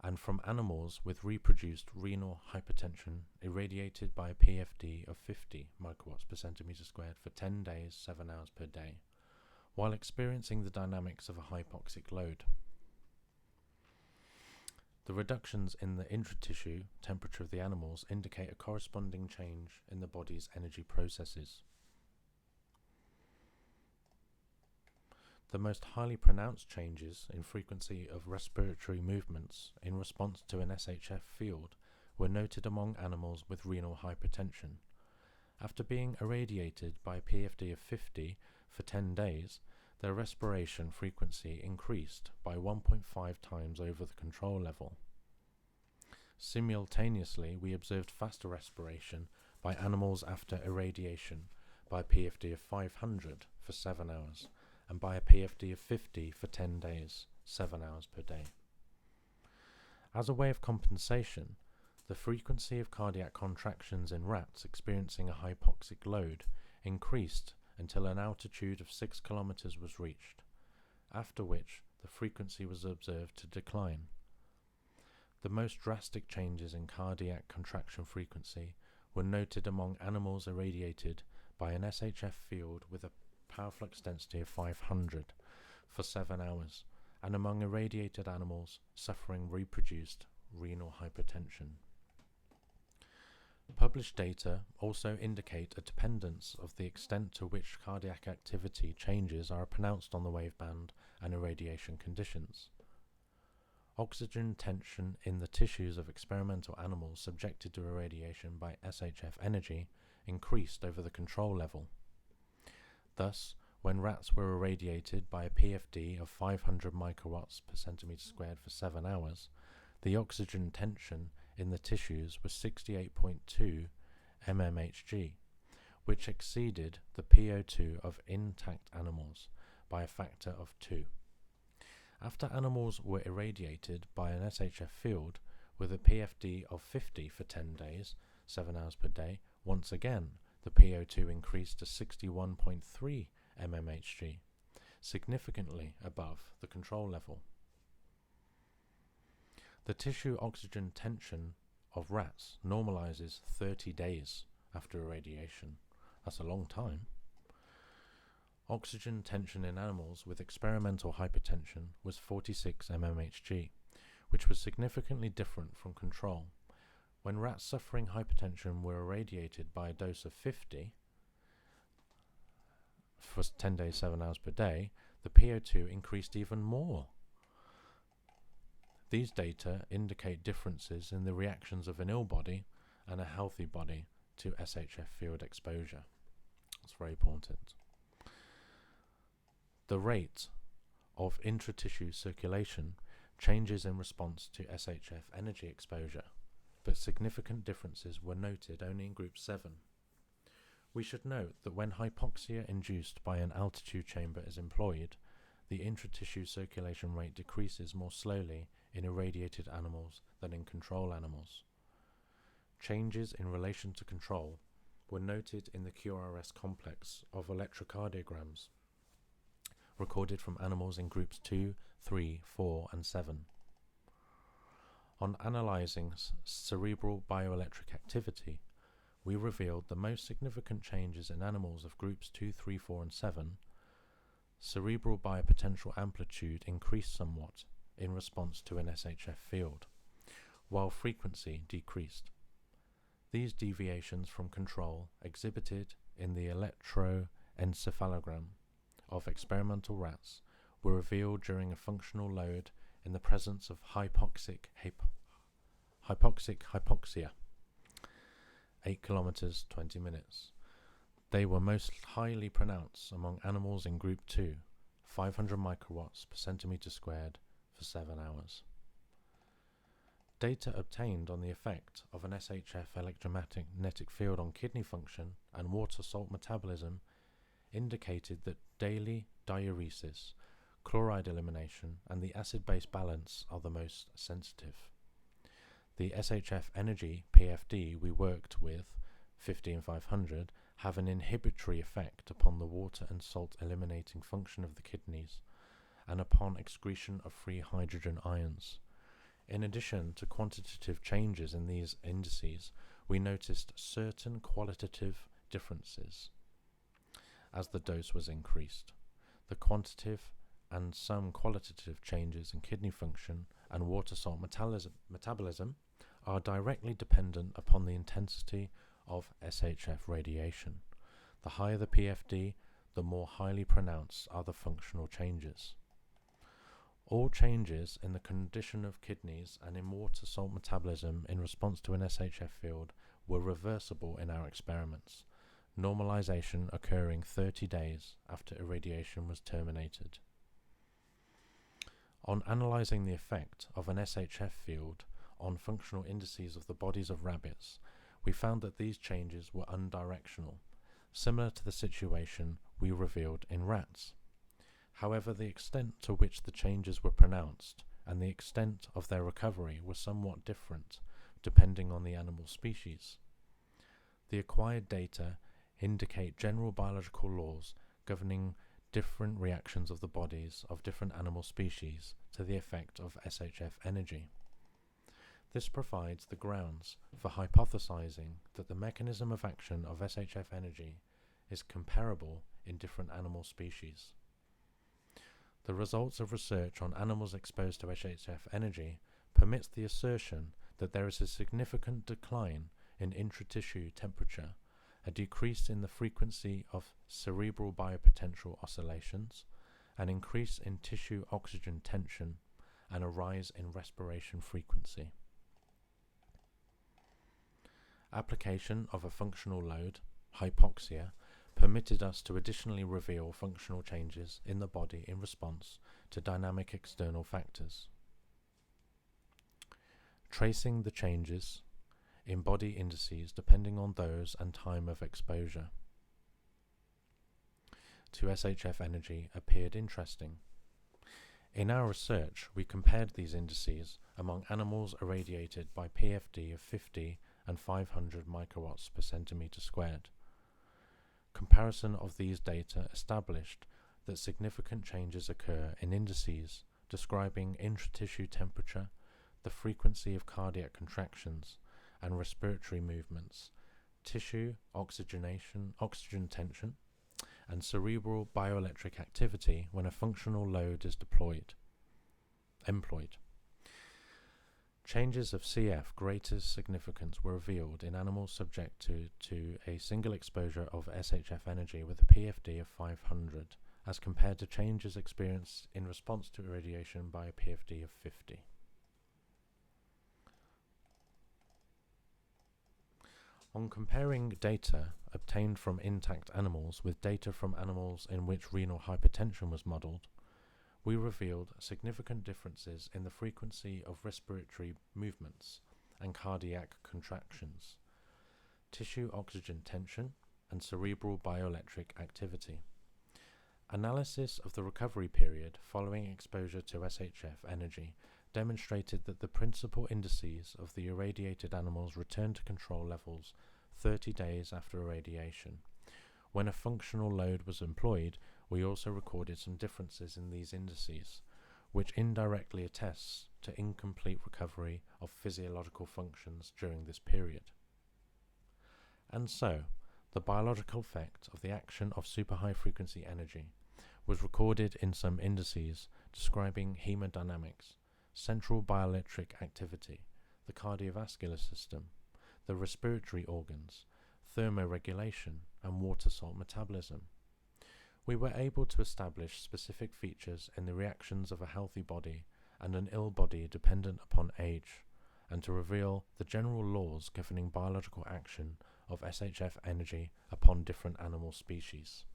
and from animals with reproduced renal hypertension irradiated by a PFD of 50 microwatts per centimeter squared for 10 days, 7 hours per day, while experiencing the dynamics of a hypoxic load. The reductions in the intratissue temperature of the animals indicate a corresponding change in the body's energy processes. The most highly pronounced changes in frequency of respiratory movements in response to an SHF field were noted among animals with renal hypertension. After being irradiated by a PFD of 50 for 10 days, their respiration frequency increased by 1.5 times over the control level. Simultaneously, we observed faster respiration by animals after irradiation by a PFD of 500 for 7 hours, and by a PFD of 50 for 10 days, 7 hours per day. As a way of compensation, the frequency of cardiac contractions in rats experiencing a hypoxic load increased until an altitude of 6 kilometers was reached, after which the frequency was observed to decline. The most drastic changes in cardiac contraction frequency were noted among animals irradiated by an SHF field with a power flux density of 500 for 7 hours, and among irradiated animals suffering reproduced renal hypertension. Published data also indicate a dependence of the extent to which cardiac activity changes are pronounced on the waveband and irradiation conditions. Oxygen tension in the tissues of experimental animals subjected to irradiation by SHF energy increased over the control level. Thus, when rats were irradiated by a PFD of 500 microwatts per centimeter squared for 7 hours, the oxygen tension in the tissues was 68.2 mmHg, which exceeded the PO2 of intact animals by a factor of 2. After animals were irradiated by an SHF field with a PFD of 50 for 10 days, 7 hours per day, once again the PO2 increased to 61.3 mmHg, significantly above the control level. The tissue oxygen tension of rats normalizes 30 days after irradiation. That's a long time. Oxygen tension in animals with experimental hypertension was 46 mmHg, which was significantly different from control. When rats suffering hypertension were irradiated by a dose of 50 for 10 days, 7 hours per day, the PO2 increased even more. These data indicate differences in the reactions of an ill body and a healthy body to SHF field exposure. It's very important. The rate of intratissue circulation changes in response to SHF energy exposure, but significant differences were noted only in group 7. We should note that when hypoxia induced by an altitude chamber is employed, the intratissue circulation rate decreases more slowly in irradiated animals than in control animals. Changes in relation to control were noted in the QRS complex of electrocardiograms recorded from animals in groups 2, 3, 4 and 7. On analysing cerebral bioelectric activity, we revealed the most significant changes in animals of groups 2, 3, 4 and 7. Cerebral biopotential amplitude increased somewhat in response to an SHF field, while frequency decreased. These deviations from control exhibited in the electroencephalogram of experimental rats were revealed during a functional load in the presence of hypoxia, 8 kilometers 20 minutes. They were most highly pronounced among animals in group 2, 500 microwatts per centimeter squared for 7 hours. Data obtained on the effect of an SHF electromagnetic field on kidney function and water salt metabolism indicated that daily diuresis, chloride elimination, and the acid-base balance are the most sensitive. The SHF energy PFD we worked with, 50 and 500, have an inhibitory effect upon the water and salt eliminating function of the kidneys and upon excretion of free hydrogen ions. In addition to quantitative changes in these indices, we noticed certain qualitative differences as the dose was increased. The quantitative and some qualitative changes in kidney function and water salt metabolism are directly dependent upon the intensity of SHF radiation. The higher the PFD, the more highly pronounced are the functional changes. All changes in the condition of kidneys and in water salt metabolism in response to an SHF field were reversible in our experiments, normalization occurring 30 days after irradiation was terminated. On analyzing the effect of an SHF field on functional indices of the bodies of rabbits, we found that these changes were unidirectional, similar to the situation we revealed in rats. However, the extent to which the changes were pronounced and the extent of their recovery were somewhat different, depending on the animal species. The acquired data indicate general biological laws governing different reactions of the bodies of different animal species to the effect of SHF energy. This provides the grounds for hypothesizing that the mechanism of action of SHF energy is comparable in different animal species. The results of research on animals exposed to SHF energy permits the assertion that there is a significant decline in intratissue temperature, a decrease in the frequency of cerebral biopotential oscillations, an increase in tissue oxygen tension, and a rise in respiration frequency. Application of a functional load, hypoxia, permitted us to additionally reveal functional changes in the body in response to dynamic external factors. Tracing the changes in body indices depending on those and time of exposure to SHF energy appeared interesting. In our research, we compared these indices among animals irradiated by PFD of 50 and 500 microwatts per centimeter squared. Comparison of these data established that significant changes occur in indices describing intratissue temperature, the frequency of cardiac contractions and respiratory movements, tissue oxygen tension, and cerebral bioelectric activity when a functional load is employed. Changes of CF greatest significance were revealed in animals subject to a single exposure of SHF energy with a PFD of 500 as compared to changes experienced in response to irradiation by a PFD of 50. On comparing data obtained from intact animals with data from animals in which renal hypertension was modelled, we revealed significant differences in the frequency of respiratory movements and cardiac contractions, tissue oxygen tension, and cerebral bioelectric activity. Analysis of the recovery period following exposure to SHF energy demonstrated that the principal indices of the irradiated animals returned to control levels 30 days after irradiation. When a functional load was employed, we also recorded some differences in these indices, which indirectly attests to incomplete recovery of physiological functions during this period. And so, the biological effect of the action of super high frequency energy was recorded in some indices describing hemodynamics, central bioelectric activity, the cardiovascular system, the respiratory organs, thermoregulation, and water salt metabolism. We were able to establish specific features in the reactions of a healthy body and an ill body dependent upon age, and to reveal the general laws governing biological action of SHF energy upon different animal species.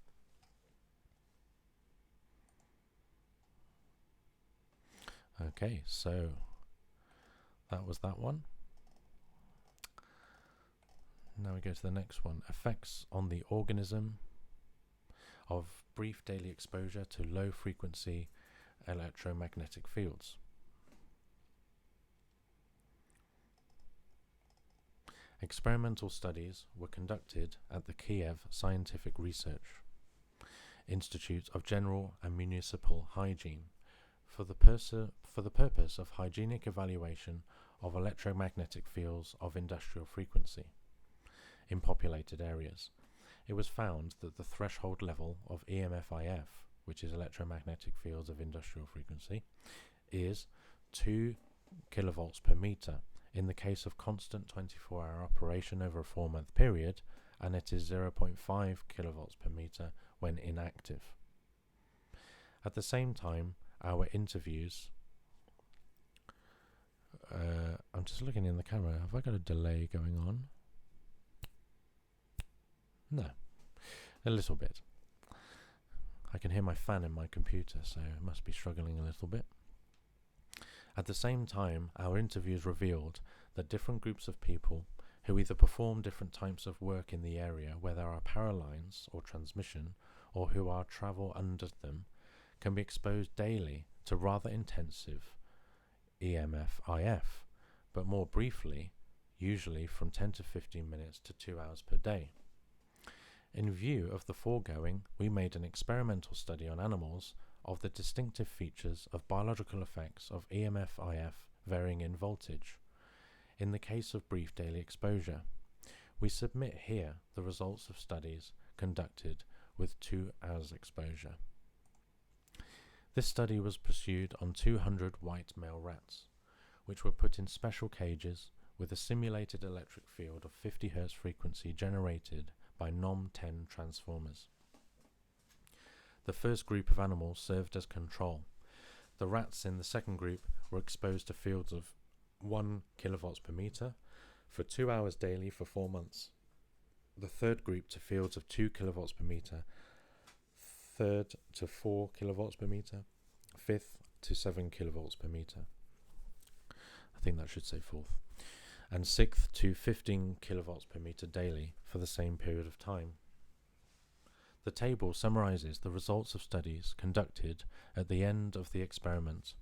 Okay, so that was that one. Now we go to the next one. Effects on the organism of brief daily exposure to low frequency electromagnetic fields. Experimental studies were conducted at the Kiev Scientific Research Institute of General and Municipal Hygiene for the purpose of hygienic evaluation of electromagnetic fields of industrial frequency in populated areas. It was found that the threshold level of EMF-IF, which is electromagnetic fields of industrial frequency, is 2 kilovolts per meter in the case of constant 24-hour operation over a 4-month period, and it is 0.5 kilovolts per meter when inactive. At the same time, our interviews... I'm just looking in the camera. Have I got a delay going on? No, a little bit. I can hear my fan in my computer, so it must be struggling a little bit. At the same time, our interviews revealed that different groups of people who either perform different types of work in the area where there are power lines or transmission, or who are travel under them, can be exposed daily to rather intensive EMF-IF, but more briefly, usually from 10 to 15 minutes to 2 hours per day. In view of the foregoing, we made an experimental study on animals of the distinctive features of biological effects of EMF-IF varying in voltage. In the case of brief daily exposure, we submit here the results of studies conducted with 2 hours exposure. This study was pursued on 200 white male rats, which were put in special cages with a simulated electric field of 50 Hz frequency generated by NOM-10 transformers. The first group of animals served as control. The rats in the second group were exposed to fields of 1 kV per meter for 2 hours daily for 4 months. The third group to fields of 2 kV per meter, third to 4 kV per meter, fifth to 7 kV per meter. I think that should say fourth. And sixth to 15 kV per meter daily for the same period of time. The table summarizes the results of studies conducted at the end of the experiment.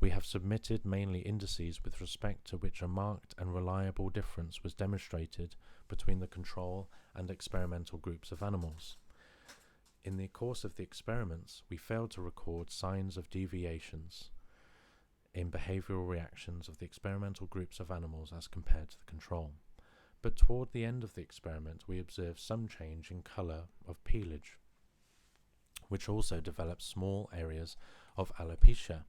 We have submitted mainly indices with respect to which a marked and reliable difference was demonstrated between the control and experimental groups of animals. In the course of the experiments, we failed to record signs of deviations in behavioral reactions of the experimental groups of animals as compared to the control. But toward the end of the experiment, we observed some change in colour of pelage, which also developed small areas of alopecia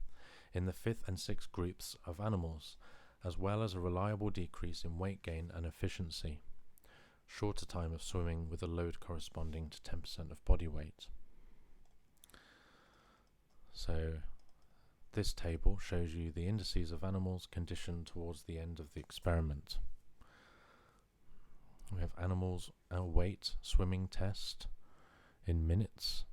in the 5th and 6th groups of animals, as well as a reliable decrease in weight gain and efficiency, shorter time of swimming with a load corresponding to 10% of body weight. So this table shows you the indices of animals conditioned towards the end of the experiment. We have animals weight swimming test in minutes,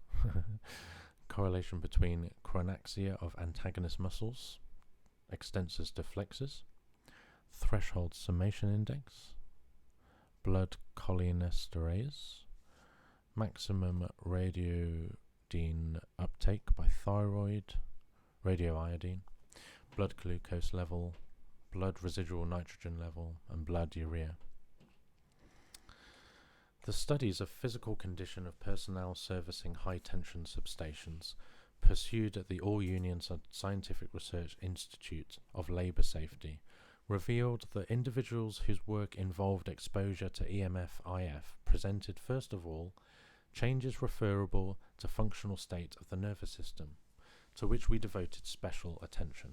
correlation between chronaxia of antagonist muscles, extensors to flexors, threshold summation index, blood cholinesterase, maximum radiodine uptake by thyroid, radioiodine, blood glucose level, blood residual nitrogen level, and blood urea. The studies of physical condition of personnel servicing high-tension substations pursued at the All-Union Scientific Research Institute of Labour Safety revealed that individuals whose work involved exposure to EMF-IF presented, first of all, changes referable to functional state of the nervous system, to which we devoted special attention.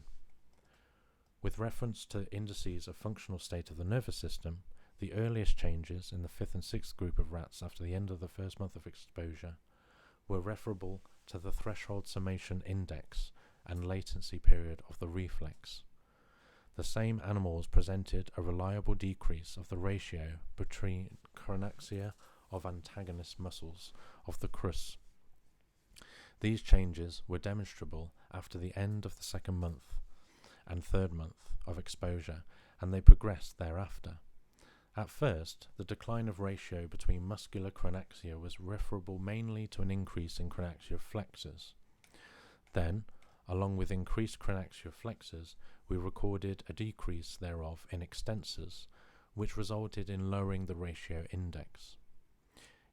With reference to indices of functional state of the nervous system, the earliest changes in the 5th and 6th group of rats after the end of the first month of exposure were referable to the threshold summation index and latency period of the reflex. The same animals presented a reliable decrease of the ratio between chronaxia of antagonist muscles of the crus. These changes were demonstrable after the end of the 2nd month and 3rd month of exposure, and they progressed thereafter. At first, the decline of ratio between muscular chronaxia was referable mainly to an increase in chronaxia flexors. Then, along with increased chronaxia flexors, we recorded a decrease thereof in extensors, which resulted in lowering the ratio index.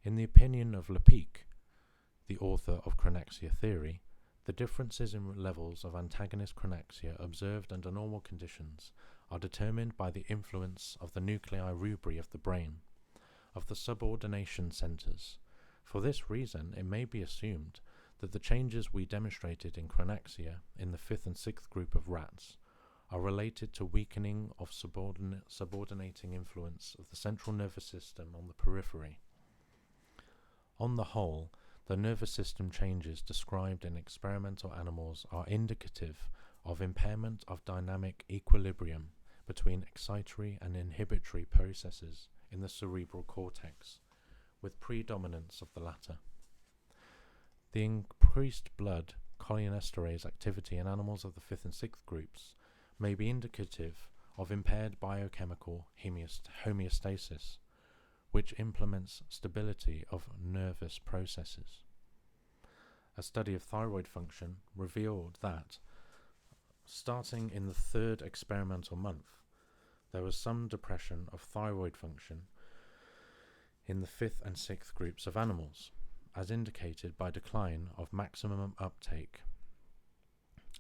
In the opinion of Lepic, the author of chronaxia theory, the differences in levels of antagonist chronaxia observed under normal conditions are determined by the influence of the nuclei rubri of the brain, of the subordination centers. For this reason, it may be assumed that the changes we demonstrated in chronaxia in the 5th and 6th group of rats are related to weakening of subordinating influence of the central nervous system on the periphery. On the whole, the nervous system changes described in experimental animals are indicative of impairment of dynamic equilibrium between excitatory and inhibitory processes in the cerebral cortex, with predominance of the latter. The increased blood cholinesterase activity in animals of the 5th and 6th groups may be indicative of impaired biochemical homeostasis, which implements stability of nervous processes. A study of thyroid function revealed that, starting in the 3rd experimental month, there was some depression of thyroid function in the 5th and 6th groups of animals, as indicated by decline of maximum uptake.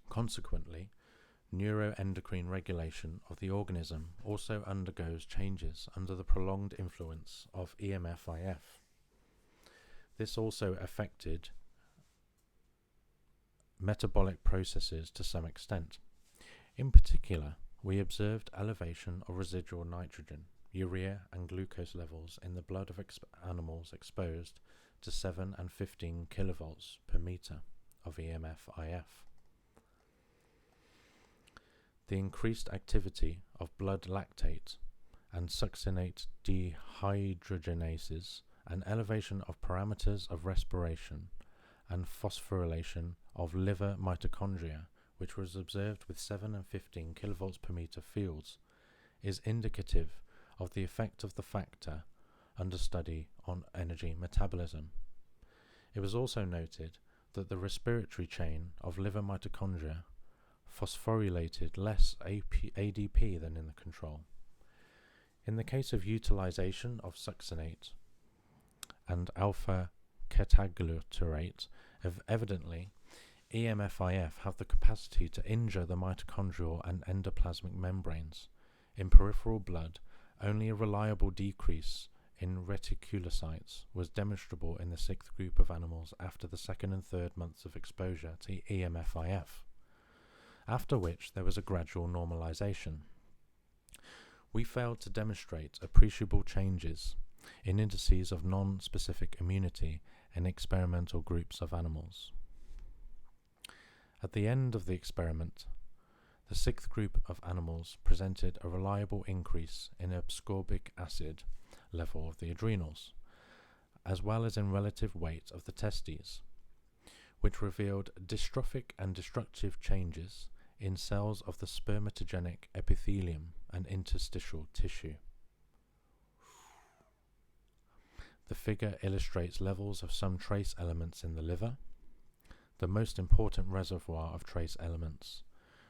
Consequently, neuroendocrine regulation of the organism also undergoes changes under the prolonged influence of EMF-IF. This also affected metabolic processes to some extent. In particular, we observed elevation of residual nitrogen, urea and glucose levels in the blood of animals exposed to 7 and 15 kilovolts per meter of EMF-IF. The increased activity of blood lactate and succinate dehydrogenases and elevation of parameters of respiration and phosphorylation of liver mitochondria, which was observed with 7 and 15 kilovolts per meter fields, is indicative of the effect of the factor under study on energy metabolism. It was also noted that the respiratory chain of liver mitochondria phosphorylated less ADP than in the control. In the case of utilization of succinate and alpha ketaglutarate, evidently EMF-IF have the capacity to injure the mitochondrial and endoplasmic membranes. In peripheral blood, only a reliable decrease in reticulocytes was demonstrable in the 6th group of animals after the 2nd and 3rd months of exposure to EMF-IF, after which there was a gradual normalization. We failed to demonstrate appreciable changes in indices of non-specific immunity in experimental groups of animals. At the end of the experiment, the 6th group of animals presented a reliable increase in ascorbic acid level of the adrenals, as well as in relative weight of the testes, which revealed dystrophic and destructive changes in cells of the spermatogenic epithelium and interstitial tissue. The figure illustrates levels of some trace elements in the liver, the most important reservoir of trace elements.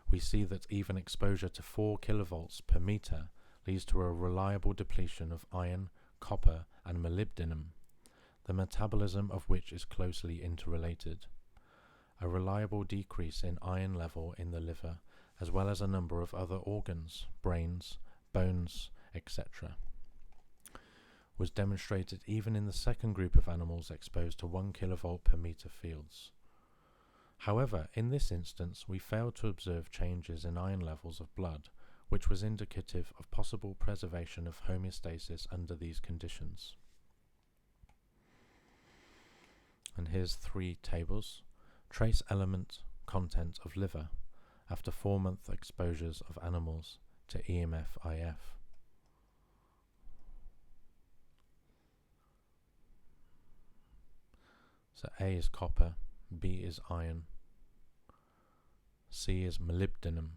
We see that even exposure to 4 kilovolts per meter leads to a reliable depletion of iron, copper, and molybdenum, the metabolism of which is closely interrelated. A reliable decrease in iron level in the liver, as well as a number of other organs, brains, bones, etc., was demonstrated even in the 2nd group of animals exposed to 1 kilovolt per meter fields. However, in this instance, we failed to observe changes in iron levels of blood, which was indicative of possible preservation of homeostasis under these conditions. And here's 3 tables. Trace element content of liver after 4-month exposures of animals to EMF-IF. So A is copper, B is iron, C is molybdenum,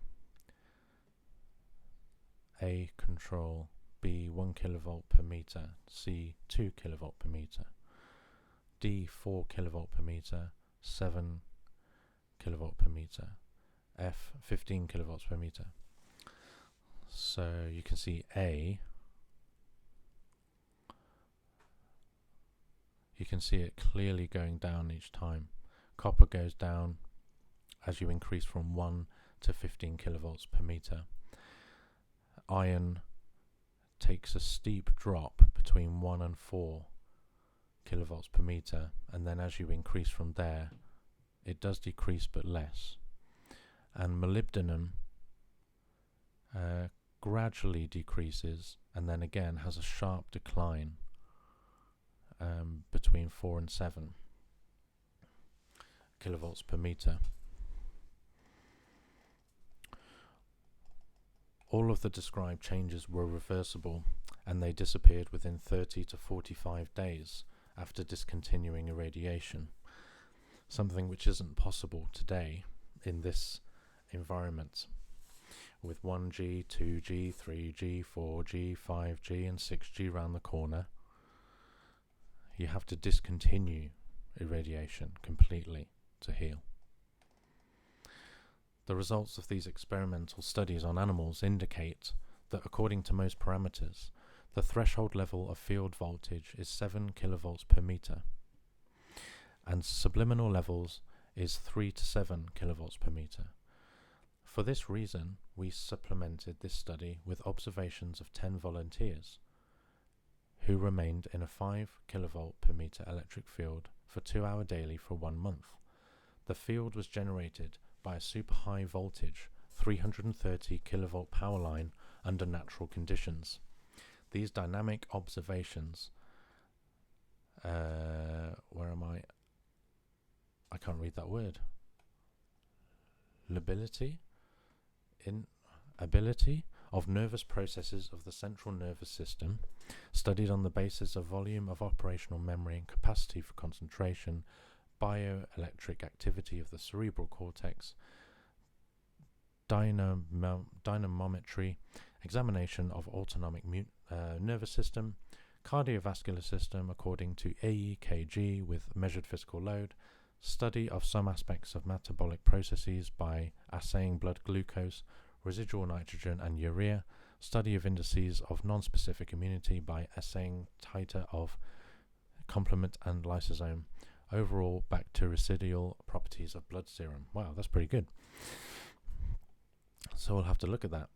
A control, B 1 kilovolt per meter, C 2 kilovolt per meter, D 4 kilovolt per meter, 7 kilovolt per meter, F 15 kilovolts per meter. So you can see A, you can see it clearly going down each time. Copper goes down as you increase from 1 to 15 kilovolts per meter. Iron takes a steep drop between 1 and 4 kilovolts per meter, and then as you increase from there, it does decrease but less. And molybdenum gradually decreases and then again has a sharp decline between 4 and 7 kilovolts per meter. All of the described changes were reversible, and they disappeared within 30 to 45 days after discontinuing irradiation, something which isn't possible today in this environment, with 1G, 2G, 3G, 4G, 5G and 6G round the corner. You have to discontinue irradiation completely to heal. The results of these experimental studies on animals indicate that according to most parameters, the threshold level of field voltage is 7 kilovolts per meter, and subliminal levels is 3 to 7 kilovolts per meter. For this reason, we supplemented this study with observations of 10 volunteers who remained in a 5 kilovolt per meter electric field for 2 hours daily for 1 month. The field was generated by a super high voltage 330 kilovolt power line under natural conditions. These dynamic observations, where am I? I can't read that word. Ability of nervous processes of the central nervous system, studied on the basis of volume of operational memory and capacity for concentration, bioelectric activity of the cerebral cortex, dynamometry, examination of autonomic nervous system, cardiovascular system according to EKG with measured physical load, study of some aspects of metabolic processes by assaying blood glucose, residual nitrogen and urea, study of indices of non-specific immunity by assaying titer of complement and lysosome, overall bactericidal properties of blood serum. Wow, that's pretty good. So we'll have to look at that.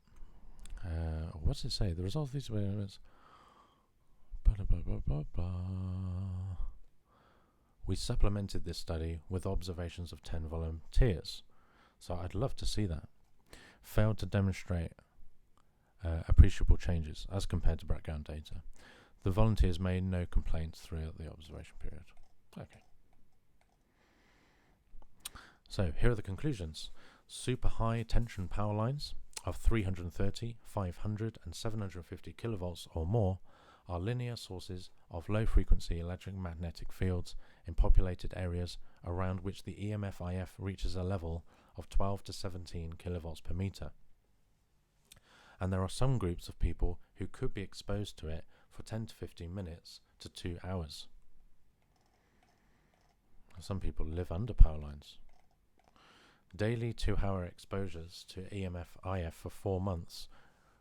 What's it say? The result of these experiments. We supplemented this study with observations of 10 volunteers. So I'd love to see that. Failed to demonstrate appreciable changes as compared to background data. The volunteers made no complaints throughout the observation period. Okay. So here are the conclusions. Super high tension power lines of 330, 500 and 750 kilovolts or more are linear sources of low frequency electromagnetic fields in populated areas around which the EMF-IF reaches a level of 12 to 17 kilovolts per meter. And there are some groups of people who could be exposed to it for 10 to 15 minutes to 2 hours. Some people live under power lines. Daily 2-hour exposures to EMF-IF for 4 months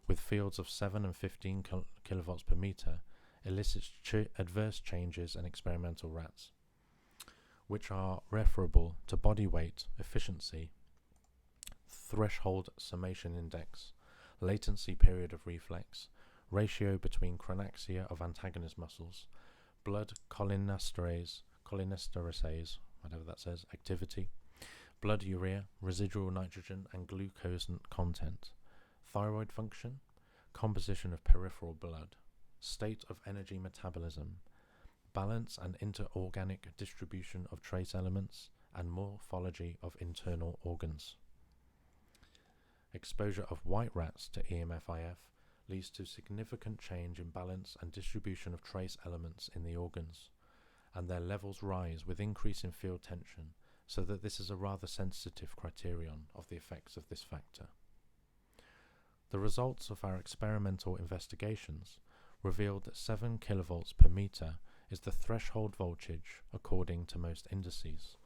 with fields of 7 and 15 kilovolts per meter elicits adverse changes in experimental rats, which are referable to body weight, efficiency, threshold summation index, latency period of reflex, ratio between chronaxia of antagonist muscles, blood cholinesterase, whatever that says, activity, blood urea, residual nitrogen and glucose content, thyroid function, composition of peripheral blood, state of energy metabolism, balance and interorganic distribution of trace elements, and morphology of internal organs. Exposure of white rats to EMF-IF leads to significant change in balance and distribution of trace elements in the organs, and their levels rise with increase in field tension, so that this is a rather sensitive criterion of the effects of this factor. The results of our experimental investigations revealed that 7 kilovolts per meter is the threshold voltage according to most indices.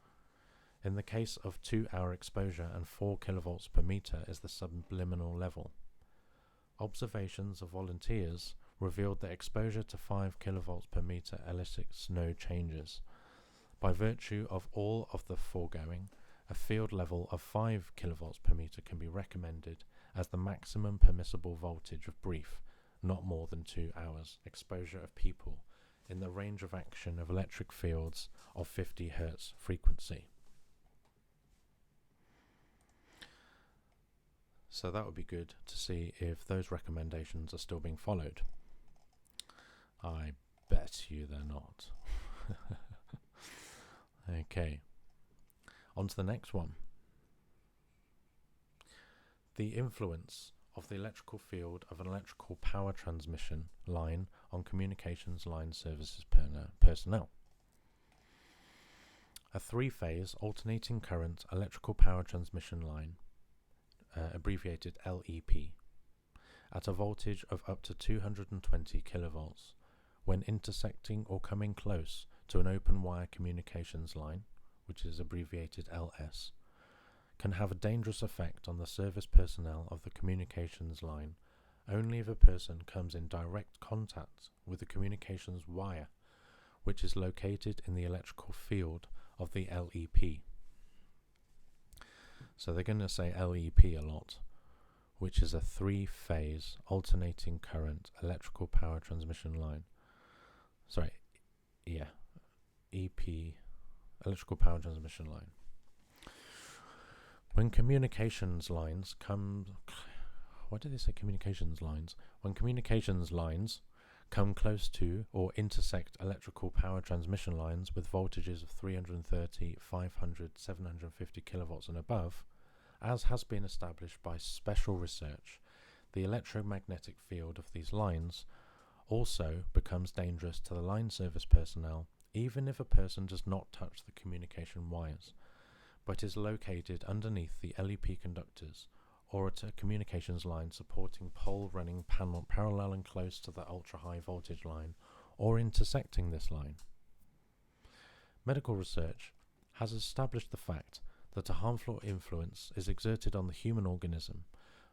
In the case of 2-hour exposure, and 4 kilovolts per meter is the subliminal level. Observations of volunteers revealed that exposure to 5 kilovolts per meter elicits no changes. By virtue of all of the foregoing, a field level of 5 kilovolts per meter can be recommended as the maximum permissible voltage of brief, not more than 2 hours, exposure of people in the range of action of electric fields of 50 Hz frequency. So that would be good to see if those recommendations are still being followed. I bet you they're not. Okay, on to the next one. The influence of the electrical field of an electrical power transmission line on communications line services personnel. A 3-phase alternating current electrical power transmission line, abbreviated LEP, at a voltage of up to 220 kilovolts, when intersecting or coming close to an open wire communications line, which is abbreviated LS, can have a dangerous effect on the service personnel of the communications line only if a person comes in direct contact with the communications wire, which is located in the electrical field of the LEP. So they're going to say LEP a lot, which is a three-phase alternating current electrical power transmission line. EP, electrical power transmission line. When communications lines come... Why did they say communications lines? When communications lines come close to or intersect electrical power transmission lines with voltages of 330, 500, 750 kilowatts and above, as has been established by special research, the electromagnetic field of these lines also becomes dangerous to the line service personnel, even if a person does not touch the communication wires, but is located underneath the LEP conductors or at a communications line supporting pole running parallel and close to the ultra-high voltage line or intersecting this line. Medical research has established the fact that a harmful influence is exerted on the human organism,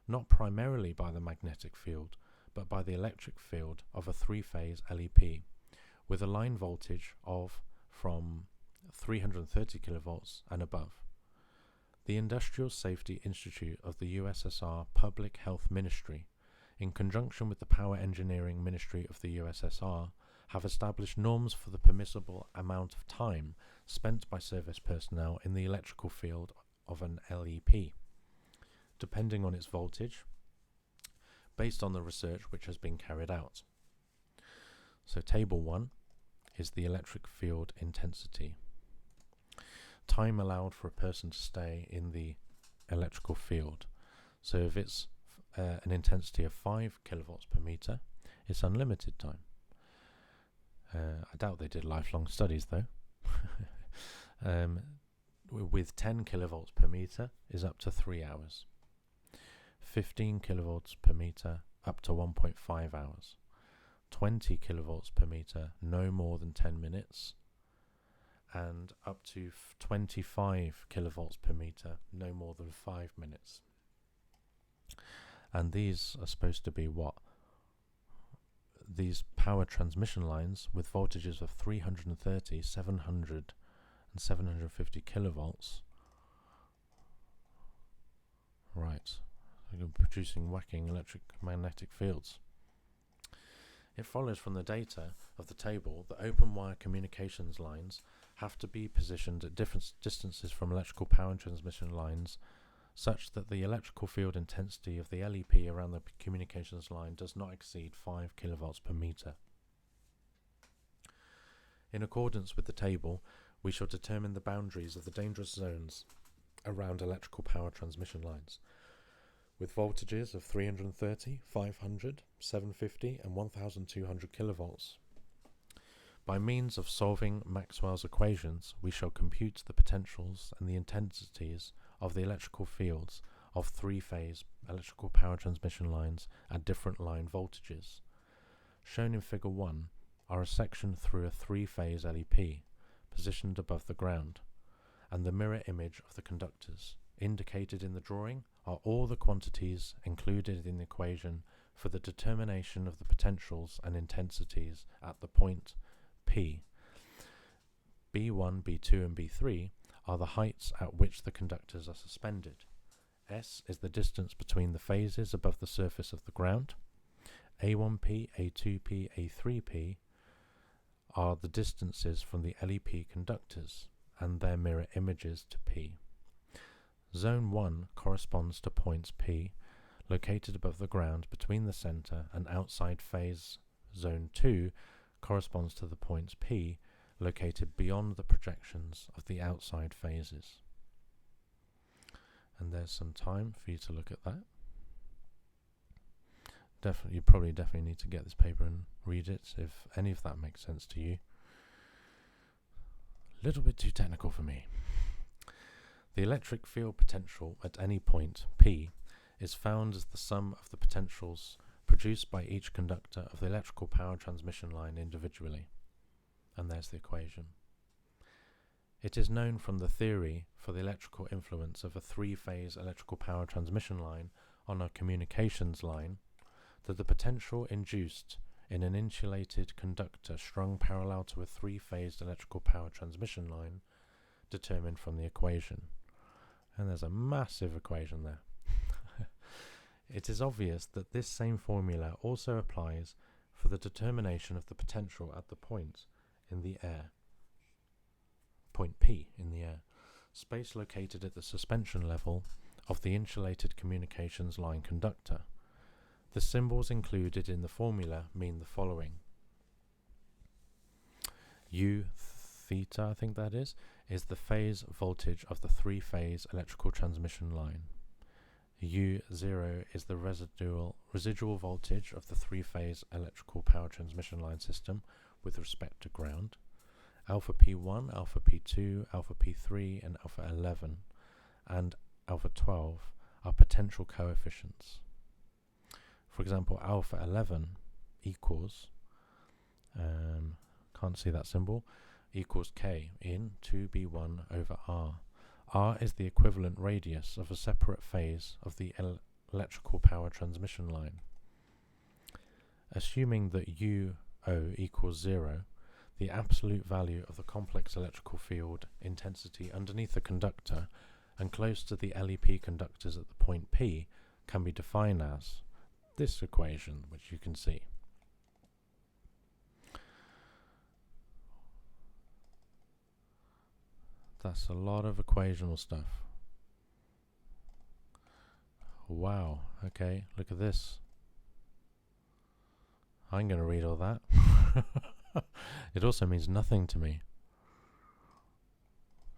not primarily by the magnetic field, but by the electric field of a three-phase LEP, with a line voltage of from 330 kilovolts and above. The Industrial Safety Institute of the USSR Public Health Ministry, in conjunction with the Power Engineering Ministry of the USSR, have established norms for the permissible amount of time spent by service personnel in the electrical field of an LEP, depending on its voltage, based on the research which has been carried out. So table 1 is the electric field intensity. Time allowed for a person to stay in the electrical field. So if it's an intensity of 5 kilowatts per meter, it's unlimited time. I doubt they did lifelong studies though. With 10 kilovolts per meter is up to 3 hours. 15 kilovolts per meter up to 1.5 hours. 20 kilovolts per meter no more than 10 minutes. And up to 25 kilovolts per meter no more than 5 minutes. And these are supposed to be what? These power transmission lines with voltages of 330, 700 and 750 kilovolts. Right, they're producing whacking electromagnetic fields. It follows from the data of the table that open wire communications lines have to be positioned at different distances from electrical power transmission lines, such that the electrical field intensity of the LEP around the communications line does not exceed 5 kilovolts per meter. In accordance with the table, we shall determine the boundaries of the dangerous zones around electrical power transmission lines, with voltages of 330, 500, 750 and 1200 kilovolts. By means of solving Maxwell's equations, we shall compute the potentials and the intensities of the electrical fields of three-phase electrical power transmission lines at different line voltages. Shown in Figure 1 are a section through a three-phase LEP, positioned above the ground, and the mirror image of the conductors. Indicated in the drawing are all the quantities included in the equation for the determination of the potentials and intensities at the point P. B1, B2 and B3 are the heights at which the conductors are suspended. S is the distance between the phases above the surface of the ground. A1P, A2P, A3P are the distances from the LEP conductors and their mirror images to P. Zone 1 corresponds to points P, located above the ground between the center and outside phase. Zone 2 corresponds to the points P, located beyond the projections of the outside phases. And there's some time for you to look at that. You probably definitely need to get this paper and read it if any of that makes sense to you. A little bit too technical for me. The electric field potential at any point P is found as the sum of the potentials produced by each conductor of the electrical power transmission line individually. And there's the equation. It is known from the theory for the electrical influence of a three-phase electrical power transmission line on a communications line that the potential induced in an insulated conductor strung parallel to a three-phased electrical power transmission line determined from the equation. And there's a massive equation there. It is obvious that this same formula also applies for the determination of the potential at the point in the air, point P in the air, space located at the suspension level of the insulated communications line conductor. The symbols included in the formula mean the following. U theta, I think that is the phase voltage of the three-phase electrical transmission line. U0 is the residual voltage of the three-phase electrical power transmission line system with respect to ground. Alpha P1, alpha P2, alpha P3 and alpha 11 and alpha 12 are potential coefficients. For example, alpha 11 equals, can't see that symbol, equals K in 2B1 over R. R is the equivalent radius of a separate phase of the electrical power transmission line. Assuming that UO equals 0, the absolute value of the complex electrical field intensity underneath the conductor and close to the LEP conductors at the point P can be defined as this equation, which you can see. That's a lot of equational stuff. Wow, okay, look at this. I'm going to read all that. It also means nothing to me.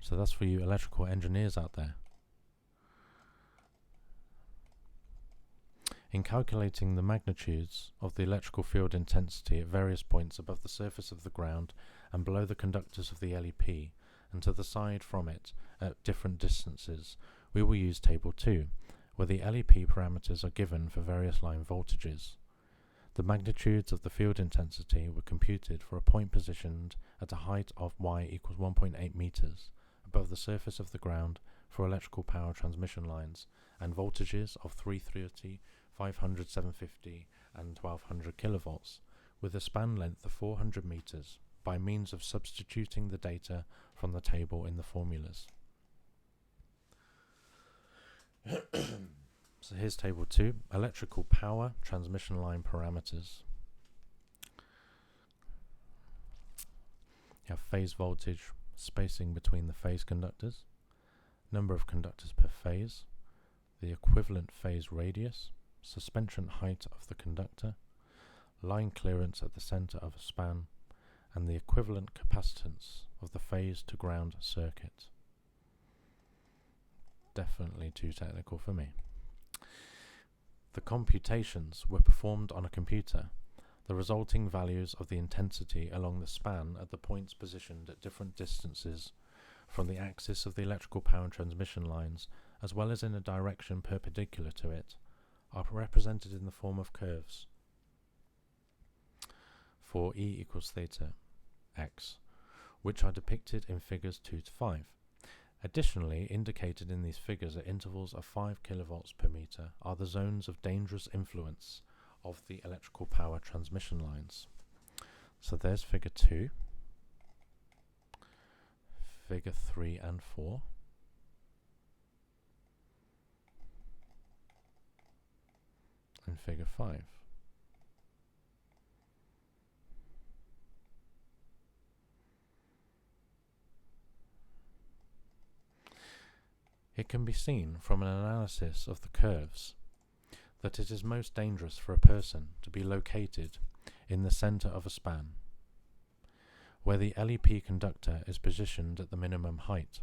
So that's for you electrical engineers out there. In calculating the magnitudes of the electrical field intensity at various points above the surface of the ground and below the conductors of the LEP, and to the side from it at different distances, we will use Table 2, where the LEP parameters are given for various line voltages. The magnitudes of the field intensity were computed for a point positioned at a height of y equals 1.8 meters above the surface of the ground for electrical power transmission lines and voltages of 330, 500, 750 and 1200 kilovolts with a span length of 400 meters by means of substituting the data from the table in the formulas. So here's Table 2, electrical power transmission line parameters. You have phase voltage, spacing between the phase conductors, number of conductors per phase, the equivalent phase radius, suspension height of the conductor, line clearance at the center of a span, and the equivalent capacitance of the phase to ground circuit. Definitely too technical for me. The computations were performed on a computer. The resulting values of the intensity along the span at the points positioned at different distances from the axis of the electrical power transmission lines, as well as in a direction perpendicular to it, are represented in the form of curves for E equals theta x, which are depicted in figures 2 to 5. Additionally, indicated in these figures at intervals of 5 kilovolts per meter are the zones of dangerous influence of the electrical power transmission lines. So there's figure 2, figure 3 and 4, and figure 5. It can be seen from an analysis of the curves that it is most dangerous for a person to be located in the center of a span, where the LEP conductor is positioned at the minimum height,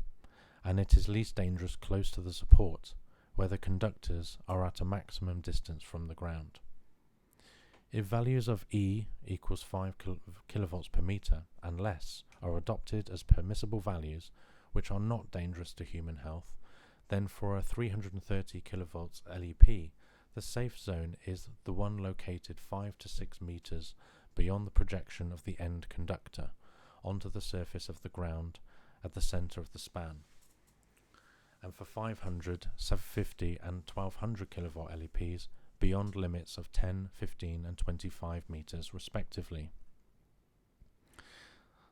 and it is least dangerous close to the support, where the conductors are at a maximum distance from the ground. If values of E equals 5 kilovolts per meter and less are adopted as permissible values which are not dangerous to human health, then for a 330 kilovolts LEP, the safe zone is the one located 5 to 6 meters beyond the projection of the end conductor onto the surface of the ground at the center of the span. And for 500, 750 and 1200 kilovolt LEPs, beyond limits of 10, 15 and 25 meters respectively.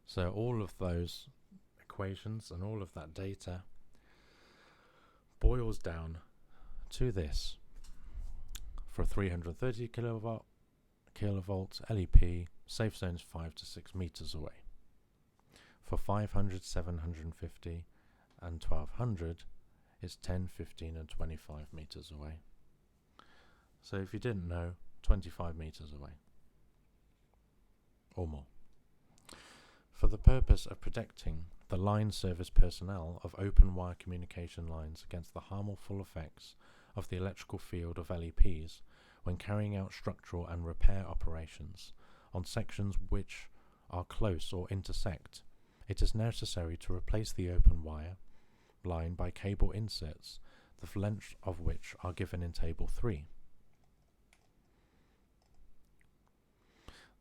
So all of those equations and all of that data boils down to this. For 330 kilovolt LEP, safe zones 5 to 6 meters away. For 500, 750 and 1200, it's 10, 15 and 25 meters away. So if you didn't know, 25 meters away or more. For the purpose of protecting the line service personnel of open wire communication lines against the harmful effects of the electrical field of LEPs when carrying out structural and repair operations on sections which are close or intersect, it is necessary to replace the open wire line by cable inserts, the length of which are given in Table 3.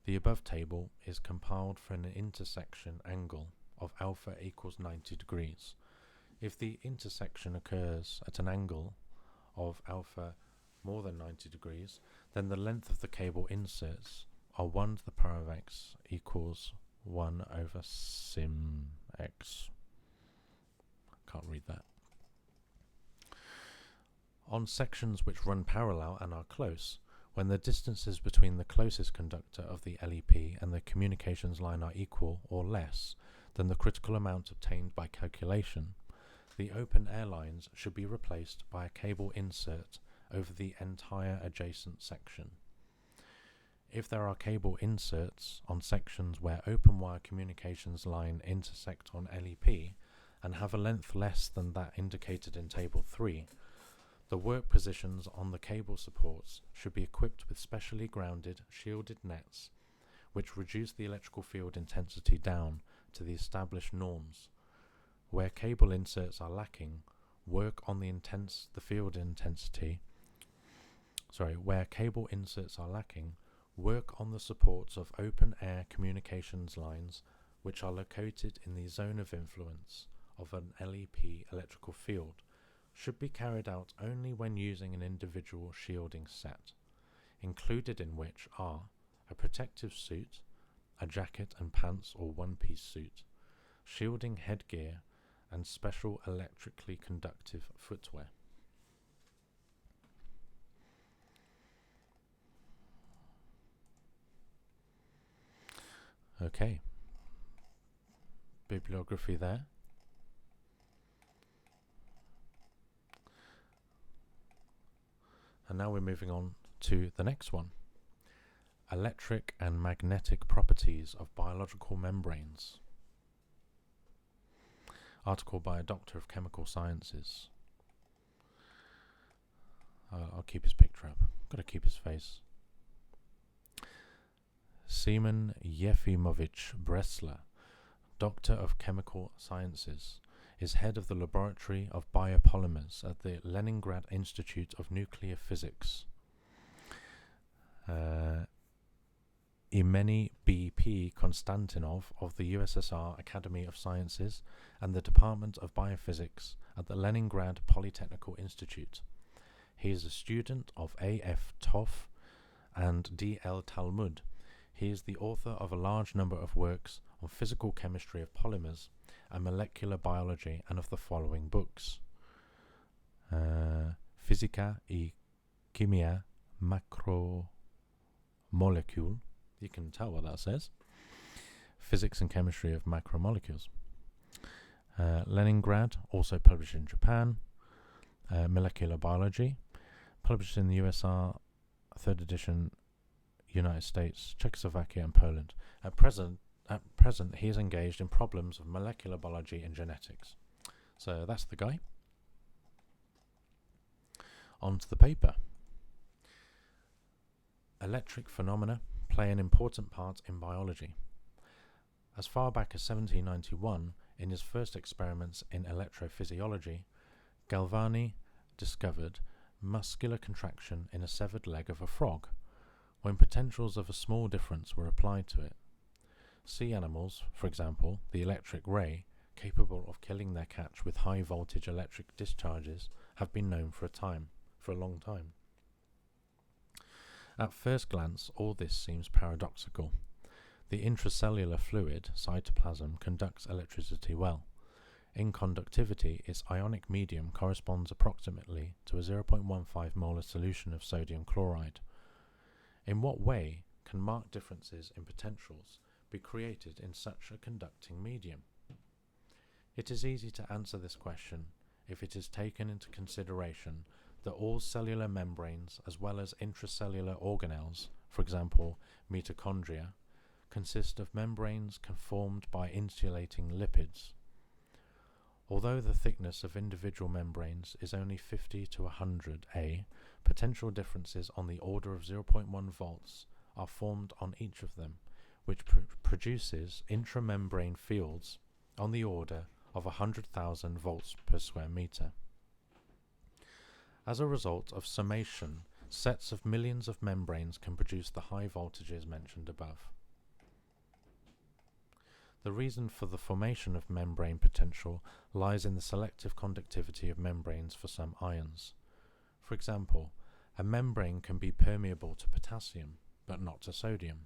The above table is compiled for an intersection angle of alpha equals 90 degrees. If the intersection occurs at an angle of alpha more than 90 degrees, then the length of the cable inserts are 1 to the power of x equals 1 over sim x. Can't read that. On sections which run parallel and are close, when the distances between the closest conductor of the LEP and the communications line are equal or less than the critical amount obtained by calculation, the open air lines should be replaced by a cable insert over the entire adjacent section. If there are cable inserts on sections where open wire communications line intersect on LEP and have a length less than that indicated in Table 3, the work positions on the cable supports should be equipped with specially grounded, shielded nets which reduce the electrical field intensity down to the established norms. Where cable inserts are lacking, work on the field intensity. Where cable inserts are lacking, work on the supports of open air communications lines which are located in the zone of influence of an LEP electrical field should be carried out only when using an individual shielding set, included in which are a protective suit, a jacket and pants or one-piece suit, shielding headgear, and special electrically conductive footwear. Okay, bibliography there. And now we're moving on to the next one. Electric and magnetic properties of biological membranes. Article by a Doctor of Chemical Sciences. I'll keep his picture up. Got to keep his face. Seaman Yefimovich Bresler, Doctor of Chemical Sciences, is head of the Laboratory of Biopolymers at the Leningrad Institute of Nuclear Physics. Imeni B.P. Konstantinov of the USSR Academy of Sciences and the Department of Biophysics at the Leningrad Polytechnical Institute. He is a student of A.F. Toff and D.L. Talmud. He is the author of a large number of works on physical chemistry of polymers and molecular biology and of the following books: Physica y Chimia Macromolecule. You can tell what that says. Physics and Chemistry of Macromolecules. Leningrad, also published in Japan. Molecular Biology, published in the USSR, 3rd edition, United States, Czechoslovakia and Poland. At present, he is engaged in problems of molecular biology and genetics. So that's the guy. On to the paper. Electric phenomena play an important part in biology. As far back as 1791, in his first experiments in electrophysiology, Galvani discovered muscular contraction in a severed leg of a frog, when potentials of a small difference were applied to it. Sea animals, for example, the electric ray, capable of killing their catch with high voltage electric discharges, have been known for a long time. At first glance, all this seems paradoxical. The intracellular fluid, cytoplasm, conducts electricity well. In conductivity, its ionic medium corresponds approximately to a 0.15 molar solution of sodium chloride. In what way can marked differences in potentials be created in such a conducting medium? It is easy to answer this question if it is taken into consideration that all cellular membranes as well as intracellular organelles, for example mitochondria, consist of membranes conformed by insulating lipids. Although the thickness of individual membranes is only 50 to 100 A, potential differences on the order of 0.1 volts are formed on each of them, which produces intramembrane fields on the order of 100,000 volts per square meter. As a result of summation, sets of millions of membranes can produce the high voltages mentioned above. The reason for the formation of membrane potential lies in the selective conductivity of membranes for some ions. For example, a membrane can be permeable to potassium, but not to sodium.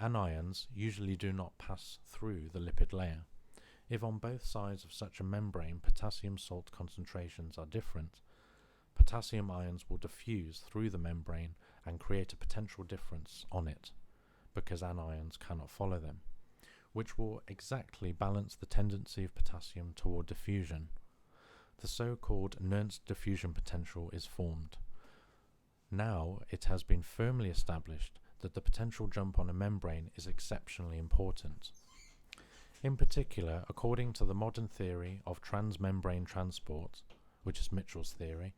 Anions usually do not pass through the lipid layer. If on both sides of such a membrane potassium salt concentrations are different, potassium ions will diffuse through the membrane and create a potential difference on it, because anions cannot follow them, which will exactly balance the tendency of potassium toward diffusion. The so-called Nernst diffusion potential is formed. Now it has been firmly established that the potential jump on a membrane is exceptionally important. In particular, according to the modern theory of transmembrane transport, which is Mitchell's theory,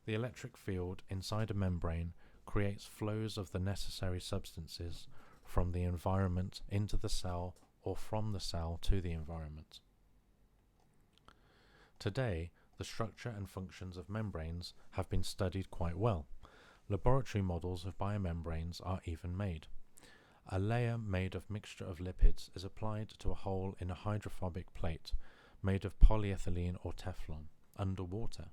the electric field inside a membrane creates flows of the necessary substances from the environment into the cell or from the cell to the environment. Today, the structure and functions of membranes have been studied quite well. Laboratory models of biomembranes are even made. A layer made of mixture of lipids is applied to a hole in a hydrophobic plate made of polyethylene or Teflon underwater.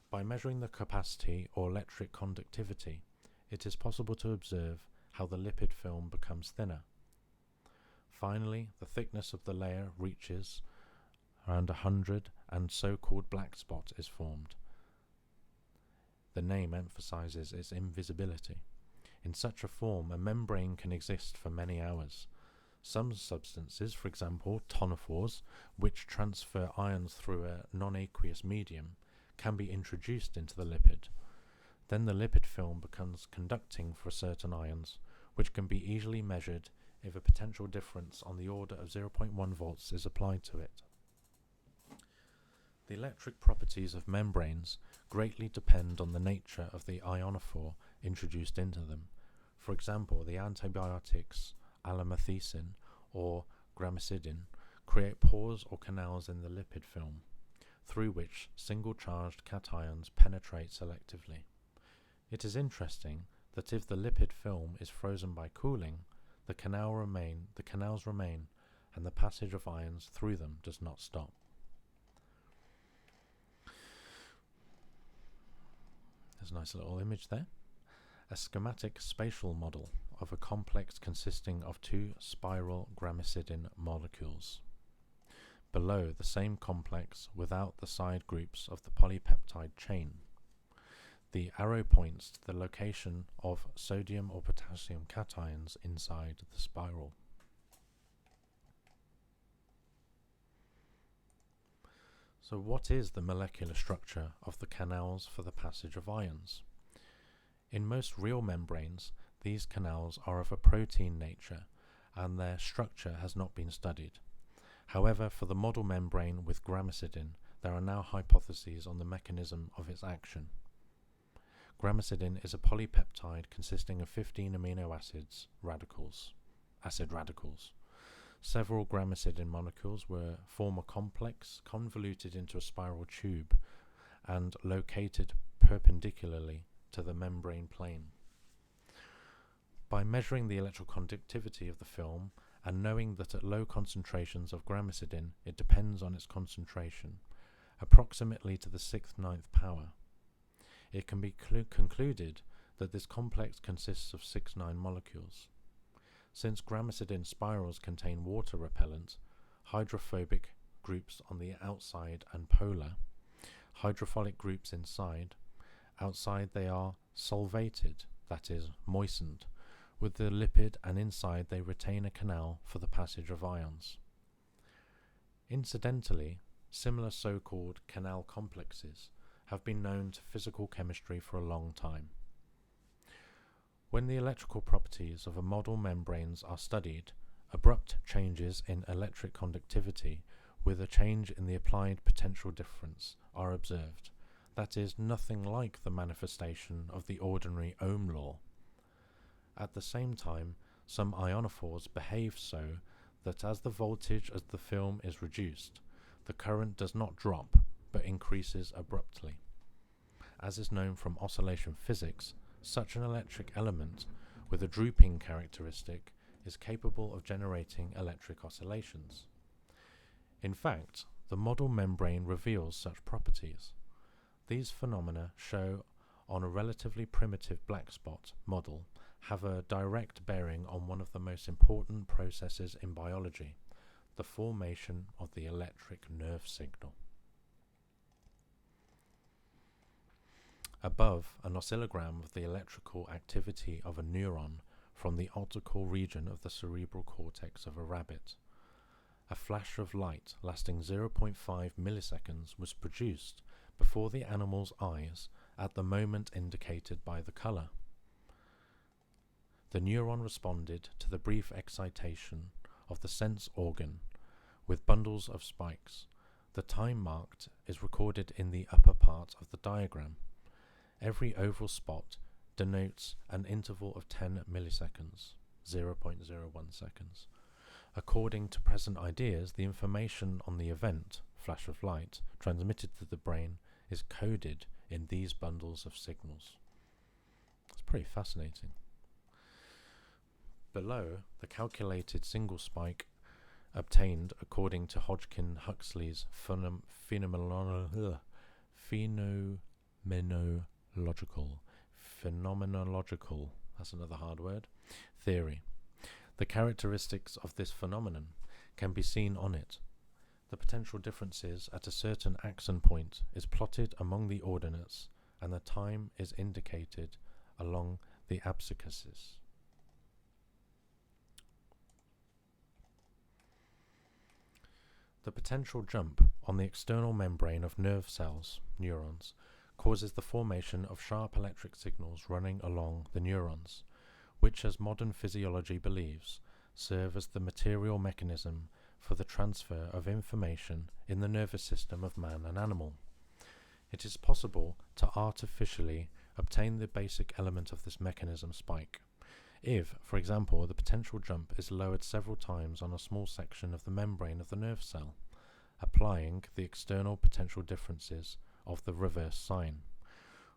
By measuring the capacity or electric conductivity, it is possible to observe how the lipid film becomes thinner. Finally, the thickness of the layer reaches around 100 and so-called black spot is formed. The name emphasizes its invisibility. In such a form, a membrane can exist for many hours. Some substances, for example tonophores, which transfer ions through a non-aqueous medium, can be introduced into the lipid. Then the lipid film becomes conducting for certain ions, which can be easily measured if a potential difference on the order of 0.1 volts is applied to it. The electric properties of membranes greatly depend on the nature of the ionophore introduced into them. For example, the antibiotics alamethicin or gramicidin create pores or canals in the lipid film, through which single-charged cations penetrate selectively. It is interesting that if the lipid film is frozen by cooling, the canals remain, and the passage of ions through them does not stop. There's a nice little image there. A schematic spatial model of a complex consisting of two spiral gramicidin molecules. Below, the same complex without the side groups of the polypeptide chain. The arrow points to the location of sodium or potassium cations inside the spiral. So what is the molecular structure of the canals for the passage of ions? In most real membranes, these canals are of a protein nature, and their structure has not been studied. However, for the model membrane with gramicidin, there are now hypotheses on the mechanism of its action. Gramicidin is a polypeptide consisting of 15 amino acid radicals. Several gramicidin molecules form a complex convoluted into a spiral tube and located perpendicularly to the membrane plane. By measuring the electroconductivity of the film and knowing that at low concentrations of gramicidin it depends on its concentration, approximately to the 6/9 power, it can be concluded that this complex consists of 6,9 molecules. Since grammacidin spirals contain water repellent, hydrophobic groups on the outside and polar, hydrophilic groups inside, outside they are solvated, that is, moistened, with the lipid, and inside they retain a canal for the passage of ions. Incidentally, similar so-called canal complexes have been known to physical chemistry for a long time. When the electrical properties of a model membranes are studied, abrupt changes in electric conductivity with a change in the applied potential difference are observed. That is, nothing like the manifestation of the ordinary Ohm law. At the same time, some ionophores behave so that as the voltage of the film is reduced, the current does not drop but increases abruptly. As is known from oscillation physics, such an electric element with a drooping characteristic is capable of generating electric oscillations. In fact, the model membrane reveals such properties. These phenomena show on a relatively primitive black spot model have a direct bearing on one of the most important processes in biology, the formation of the electric nerve signal. Above, an oscillogram of the electrical activity of a neuron from the optical region of the cerebral cortex of a rabbit. A flash of light lasting 0.5 milliseconds was produced before the animal's eyes at the moment indicated by the color. The neuron responded to the brief excitation of the sense organ with bundles of spikes. The time marked is recorded in the upper part of the diagram. Every oval spot denotes an interval of 10 milliseconds, 0.01 seconds. According to present ideas, the information on the event, flash of light, transmitted to the brain is coded in these bundles of signals. It's pretty fascinating. Below, the calculated single spike obtained according to Hodgkin-Huxley's phenomenological that's another hard word, theory. The characteristics of this phenomenon can be seen on it. The potential differences at a certain axon point is plotted among the ordinates, and the time is indicated along the abscisses. The potential jump on the external membrane of nerve cells, neurons, causes the formation of sharp electric signals running along the neurons, which, as modern physiology believes, serve as the material mechanism for the transfer of information in the nervous system of man and animal. It is possible to artificially obtain the basic element of this mechanism spike. If, for example, the potential jump is lowered several times on a small section of the membrane of the nerve cell, applying the external potential differences of the reverse sign.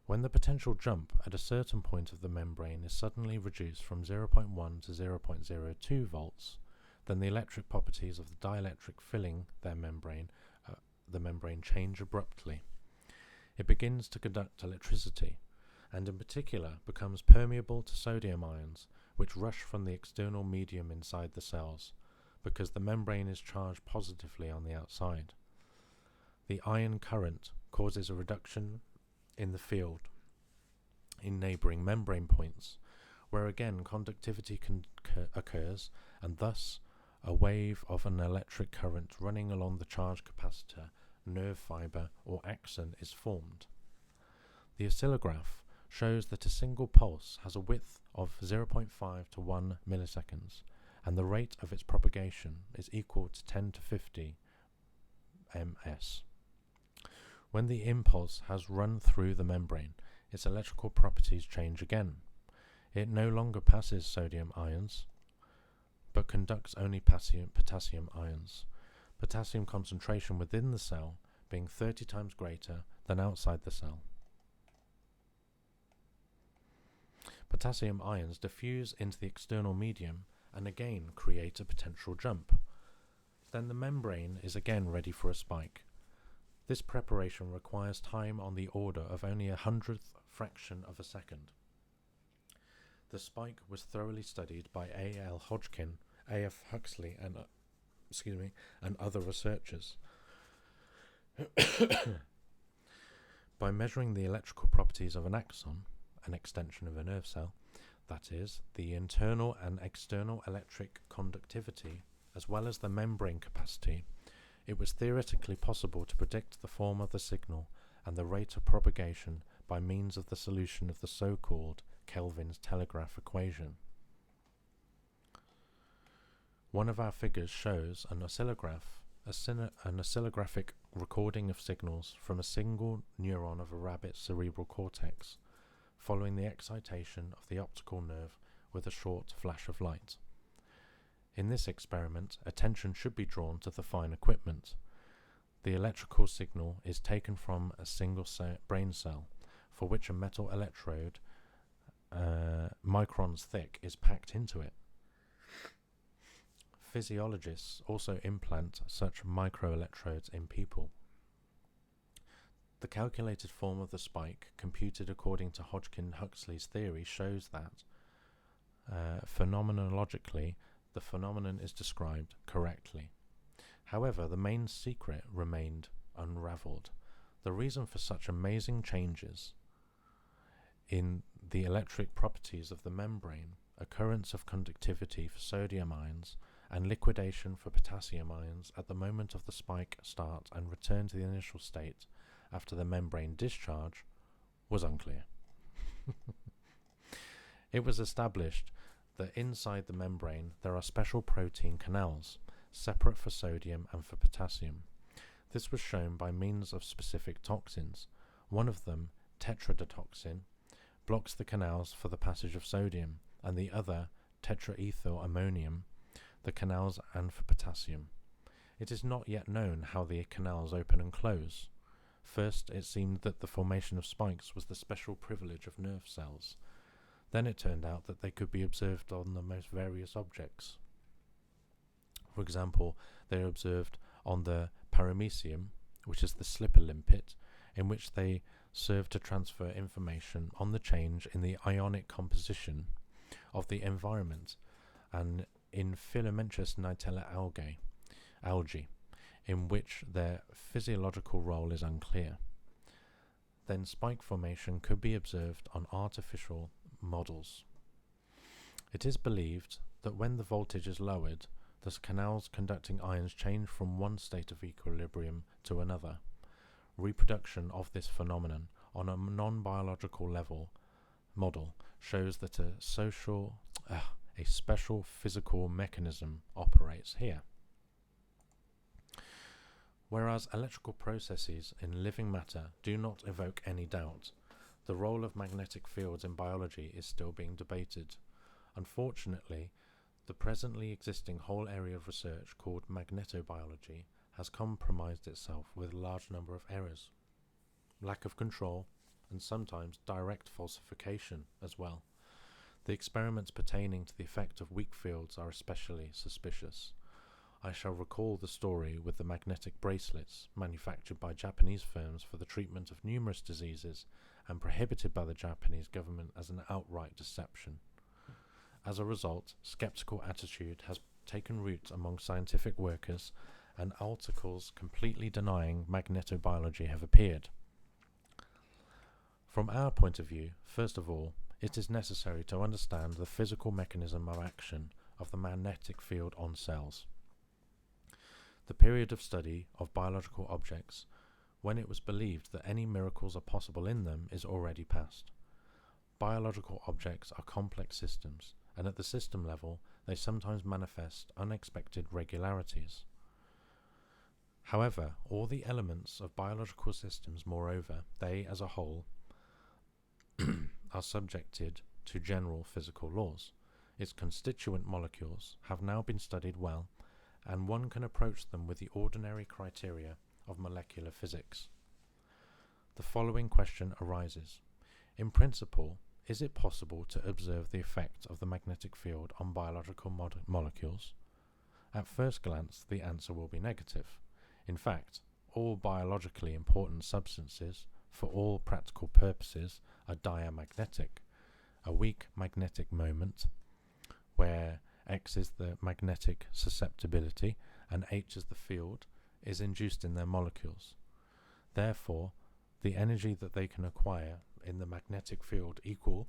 When the potential jump at a certain point of the membrane is suddenly reduced from 0.1 to 0.02 volts, then the electric properties of the dielectric filling the membrane change abruptly. It begins to conduct electricity, and in particular becomes permeable to sodium ions, which rush from the external medium inside the cells, because the membrane is charged positively on the outside. The ion current causes a reduction in the field in neighbouring membrane points, where again conductivity occurs, and thus a wave of an electric current running along the charge capacitor, nerve fibre or axon is formed. The oscillograph shows that a single pulse has a width of 0.5 to 1 milliseconds, and the rate of its propagation is equal to 10 to 50 ms. When the impulse has run through the membrane, its electrical properties change again. It no longer passes sodium ions, but conducts only potassium ions. Potassium concentration within the cell being 30 times greater than outside the cell. Potassium ions diffuse into the external medium and again create a potential jump. Then the membrane is again ready for a spike. This preparation requires time on the order of only 100th fraction of a second. The spike was thoroughly studied by A.L. Hodgkin, A.F. Huxley, and other researchers. By measuring the electrical properties of an axon, an extension of a nerve cell, that is, the internal and external electric conductivity, as well as the membrane capacity, it was theoretically possible to predict the form of the signal and the rate of propagation by means of the solution of the so-called Kelvin's telegraph equation. One of our figures shows an oscillographic recording of signals from a single neuron of a rabbit's cerebral cortex, following the excitation of the optical nerve with a short flash of light. In this experiment, attention should be drawn to the fine equipment. The electrical signal is taken from a single brain cell, for which a metal electrode, microns thick, is packed into it. Physiologists also implant such microelectrodes in people. The calculated form of the spike, computed according to Hodgkin-Huxley's theory, shows that, phenomenologically, the phenomenon is described correctly. However, the main secret remained unravelled. The reason for such amazing changes in the electric properties of the membrane, occurrence of conductivity for sodium ions, and liquidation for potassium ions at the moment of the spike start and return to the initial state after the membrane discharge, was unclear. It was established that inside the membrane there are special protein canals, separate for sodium and for potassium. This was shown by means of specific toxins. One of them, tetrodotoxin, blocks the canals for the passage of sodium, and the other, tetraethyl ammonium, the canals and for potassium. It is not yet known how the canals open and close. First, it seemed that the formation of spikes was the special privilege of nerve cells. Then it turned out that they could be observed on the most various objects. For example, they are observed on the paramecium, which is the slipper limpet, in which they serve to transfer information on the change in the ionic composition of the environment, and in filamentous Nigella algae, in which their physiological role is unclear. Then spike formation could be observed on artificial models. It is believed that when the voltage is lowered, the canals conducting ions change from one state of equilibrium to another. Reproduction of this phenomenon on a non-biological level model shows that a special physical mechanism operates here. Whereas electrical processes in living matter do not evoke any doubt, the role of magnetic fields in biology is still being debated. Unfortunately, the presently existing whole area of research called magnetobiology has compromised itself with a large number of errors, lack of control, and sometimes direct falsification as well. The experiments pertaining to the effect of weak fields are especially suspicious. I shall recall the story with the magnetic bracelets manufactured by Japanese firms for the treatment of numerous diseases and prohibited by the Japanese government as an outright deception. As a result, skeptical attitude has taken root among scientific workers, and articles completely denying magnetobiology have appeared. From our point of view, first of all, it is necessary to understand the physical mechanism of action of the magnetic field on cells. The period of study of biological objects, when it was believed that any miracles are possible in them, is already past. Biological objects are complex systems, and at the system level, they sometimes manifest unexpected regularities. However, all the elements of biological systems, moreover, they as a whole, are subjected to general physical laws. Its constituent molecules have now been studied well, and one can approach them with the ordinary criteria of molecular physics. The following question arises. In principle, is it possible to observe the effect of the magnetic field on biological molecules? At first glance, the answer will be negative. In fact, all biologically important substances, for all practical purposes, are diamagnetic, a weak magnetic moment, where X is the magnetic susceptibility and H is the field, is induced in their molecules. Therefore, the energy that they can acquire in the magnetic field equal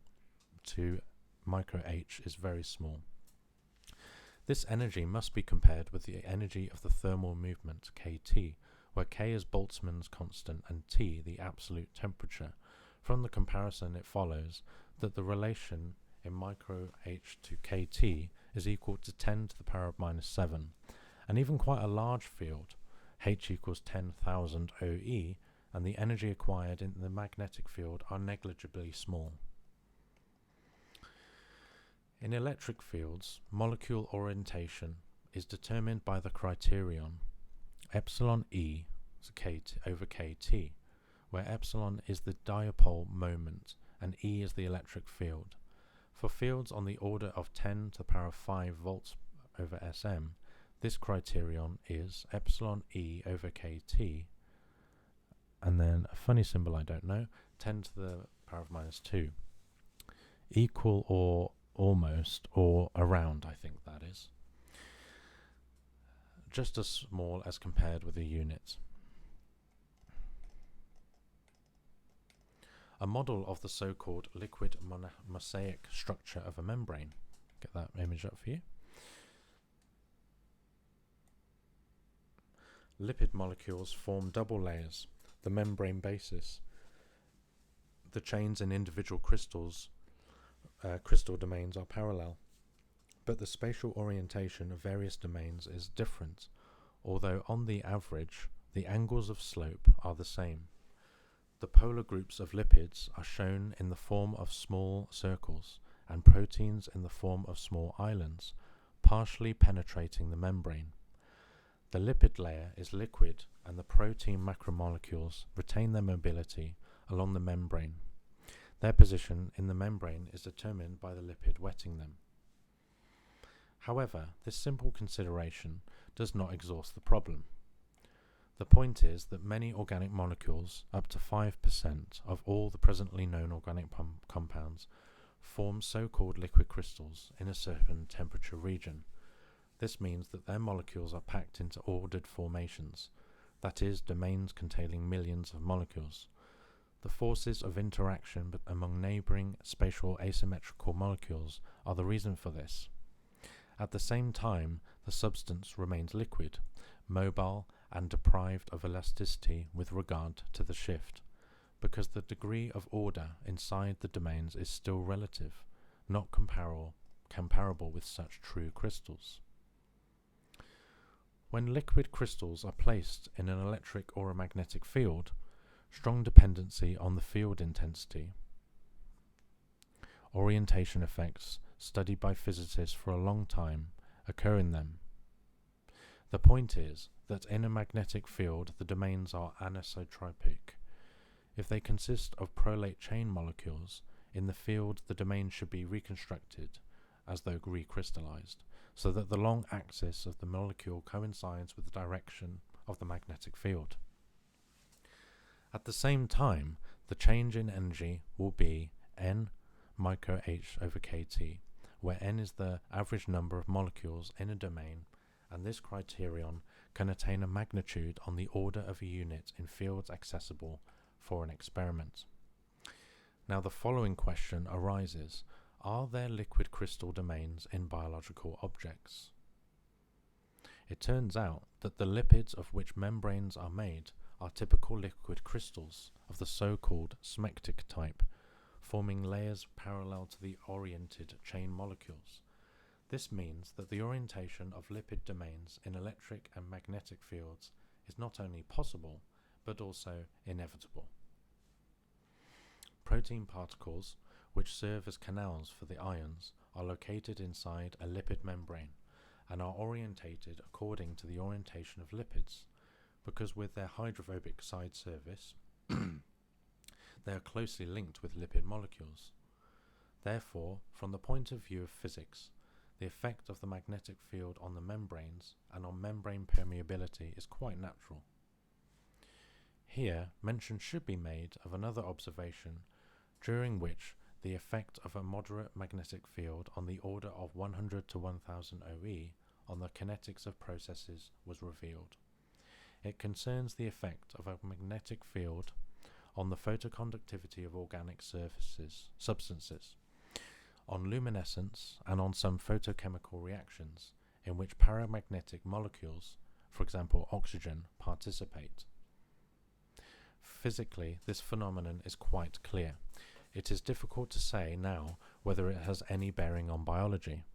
to micro h is very small. This energy must be compared with the energy of the thermal movement, kT, where K is Boltzmann's constant and T the absolute temperature. From the comparison it follows that the relation in micro h to kT is equal to 10 to the power of minus 7, and even quite a large field, h equals 10,000 OE, and the energy acquired in the magnetic field are negligibly small. In electric fields, molecule orientation is determined by the criterion epsilon E over kT, where epsilon is the dipole moment and E is the electric field. For fields on the order of 10 to the power of 5 volts over Sm, this criterion is epsilon E over kT, and then a funny symbol I don't know, 10 to the power of minus 2, equal or almost or around, I think that is, just as small as compared with a unit. A model of the so-called liquid mosaic structure of a membrane. Get that image up for you. Lipid molecules form double layers, the membrane basis. The chains in individual crystal domains are parallel, but the spatial orientation of various domains is different, although on the average the angles of slope are the same. The polar groups of lipids are shown in the form of small circles, and proteins in the form of small islands, partially penetrating the membrane. The lipid layer is liquid, and the protein macromolecules retain their mobility along the membrane. Their position in the membrane is determined by the lipid wetting them. However, this simple consideration does not exhaust the problem. The point is that many organic molecules, up to 5% of all the presently known organic compounds, form so-called liquid crystals in a certain temperature region. This means that their molecules are packed into ordered formations, that is, domains containing millions of molecules. The forces of interaction among neighbouring spatial asymmetrical molecules are the reason for this. At the same time, the substance remains liquid, mobile, and deprived of elasticity with regard to the shift, because the degree of order inside the domains is still relative, not comparable with such true crystals. When liquid crystals are placed in an electric or a magnetic field, strong dependency on the field intensity, orientation effects studied by physicists for a long time occur in them. The point is that in a magnetic field the domains are anisotropic. If they consist of prolate chain molecules, in the field the domain should be reconstructed as though recrystallized, so that the long axis of the molecule coincides with the direction of the magnetic field. At the same time, the change in energy will be n micro h over kT, where n is the average number of molecules in a domain, and this criterion can attain a magnitude on the order of a unit in fields accessible for an experiment. Now the following question arises: are there liquid crystal domains in biological objects? It turns out that the lipids of which membranes are made are typical liquid crystals of the so-called smectic type, forming layers parallel to the oriented chain molecules. This means that the orientation of lipid domains in electric and magnetic fields is not only possible, but also inevitable. Protein particles, which serve as canals for the ions, are located inside a lipid membrane and are orientated according to the orientation of lipids, because with their hydrophobic side surface, they are closely linked with lipid molecules. Therefore, from the point of view of physics, the effect of the magnetic field on the membranes and on membrane permeability is quite natural. Here, mention should be made of another observation during which the effect of a moderate magnetic field on the order of 100 to 1000 OE on the kinetics of processes was revealed. It concerns the effect of a magnetic field on the photoconductivity of organic substances, on luminescence, and on some photochemical reactions in which paramagnetic molecules, for example oxygen, participate. Physically, this phenomenon is quite clear. It is difficult to say now whether it has any bearing on biology.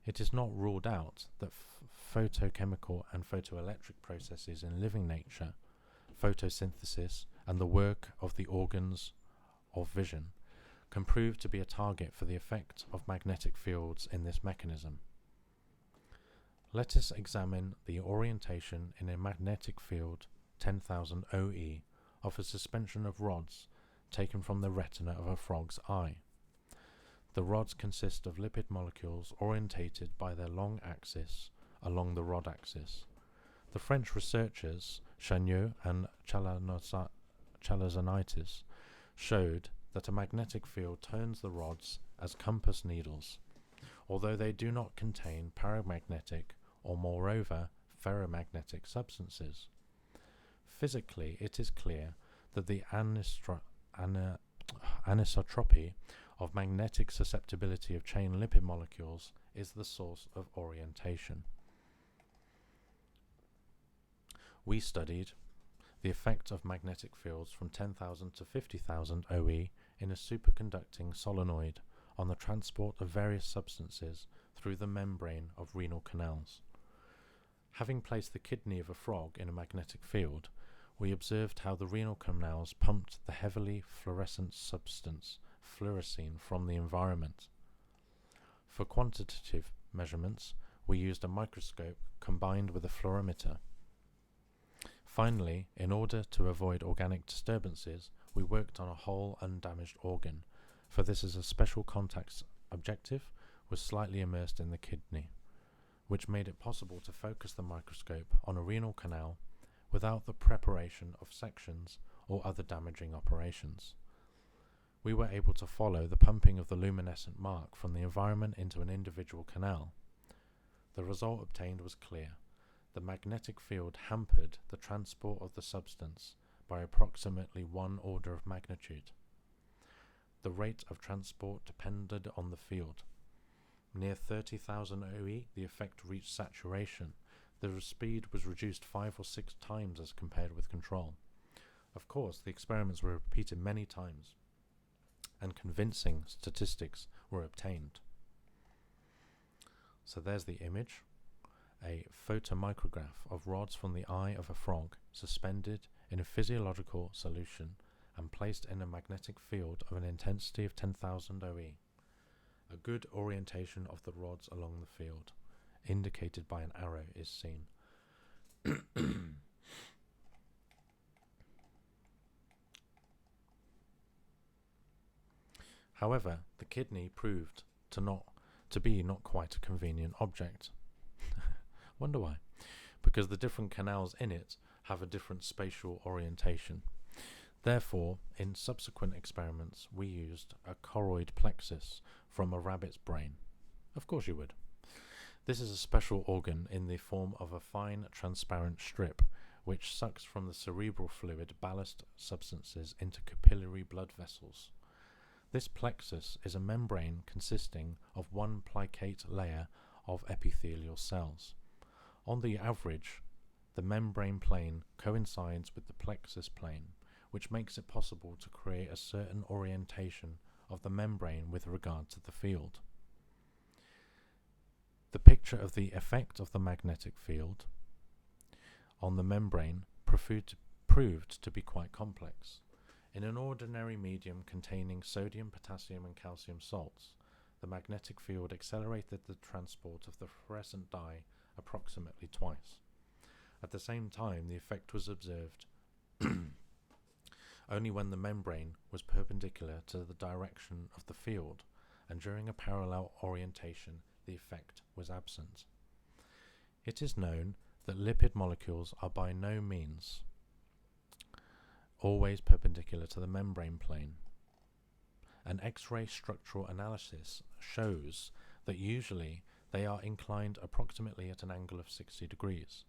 It is not ruled out that photochemical and photoelectric processes in living nature, photosynthesis, and the work of the organs of vision can prove to be a target for the effect of magnetic fields in this mechanism. Let us examine the orientation in a magnetic field 10,000 OE of a suspension of rods taken from the retina of a frog's eye. The rods consist of lipid molecules orientated by their long axis along the rod axis. The French researchers Chagneux and Chalazonitis showed that a magnetic field turns the rods as compass needles, although they do not contain paramagnetic or, moreover, ferromagnetic substances. Physically, it is clear that the anisotropy of magnetic susceptibility of chain lipid molecules is the source of orientation. We studied the effect of magnetic fields from 10,000 to 50,000 OE in a superconducting solenoid on the transport of various substances through the membrane of renal canals. Having placed the kidney of a frog in a magnetic field, we observed how the renal canals pumped the heavily fluorescent substance fluorescein from the environment. For quantitative measurements, we used a microscope combined with a fluorimeter. Finally, in order to avoid organic disturbances, we worked on a whole undamaged organ, for this is a special contact objective was slightly immersed in the kidney, which made it possible to focus the microscope on a renal canal without the preparation of sections or other damaging operations. We were able to follow the pumping of the luminescent mark from the environment into an individual canal. The result obtained was clear. The magnetic field hampered the transport of the substance by approximately 1 order of magnitude. The rate of transport depended on the field. Near 30,000 OE, the effect reached saturation. The speed was reduced 5 or 6 times as compared with control. Of course, the experiments were repeated many times, and convincing statistics were obtained. So there's the image. A photomicrograph of rods from the eye of a frog suspended in a physiological solution and placed in a magnetic field of an intensity of 10,000 OE. A good orientation of the rods along the field, indicated by an arrow, is seen. However, the kidney proved to be not quite a convenient object. Wonder why? Because the different canals in it have a different spatial orientation. Therefore, in subsequent experiments, we used a choroid plexus from a rabbit's brain. Of course you would. This is a special organ in the form of a fine transparent strip which sucks from the cerebral fluid ballast substances into capillary blood vessels. This plexus is a membrane consisting of one plicate layer of epithelial cells. On the average, the membrane plane coincides with the plexus plane, which makes it possible to create a certain orientation of the membrane with regard to the field. The picture of the effect of the magnetic field on the membrane proved to be quite complex. In an ordinary medium containing sodium, potassium and calcium salts, the magnetic field accelerated the transport of the fluorescent dye approximately twice. At the same time, the effect was observed only when the membrane was perpendicular to the direction of the field, and during a parallel orientation the effect was absent. It is known that lipid molecules are by no means always perpendicular to the membrane plane, an X-ray structural analysis shows that usually they are inclined approximately at an angle of 60 degrees.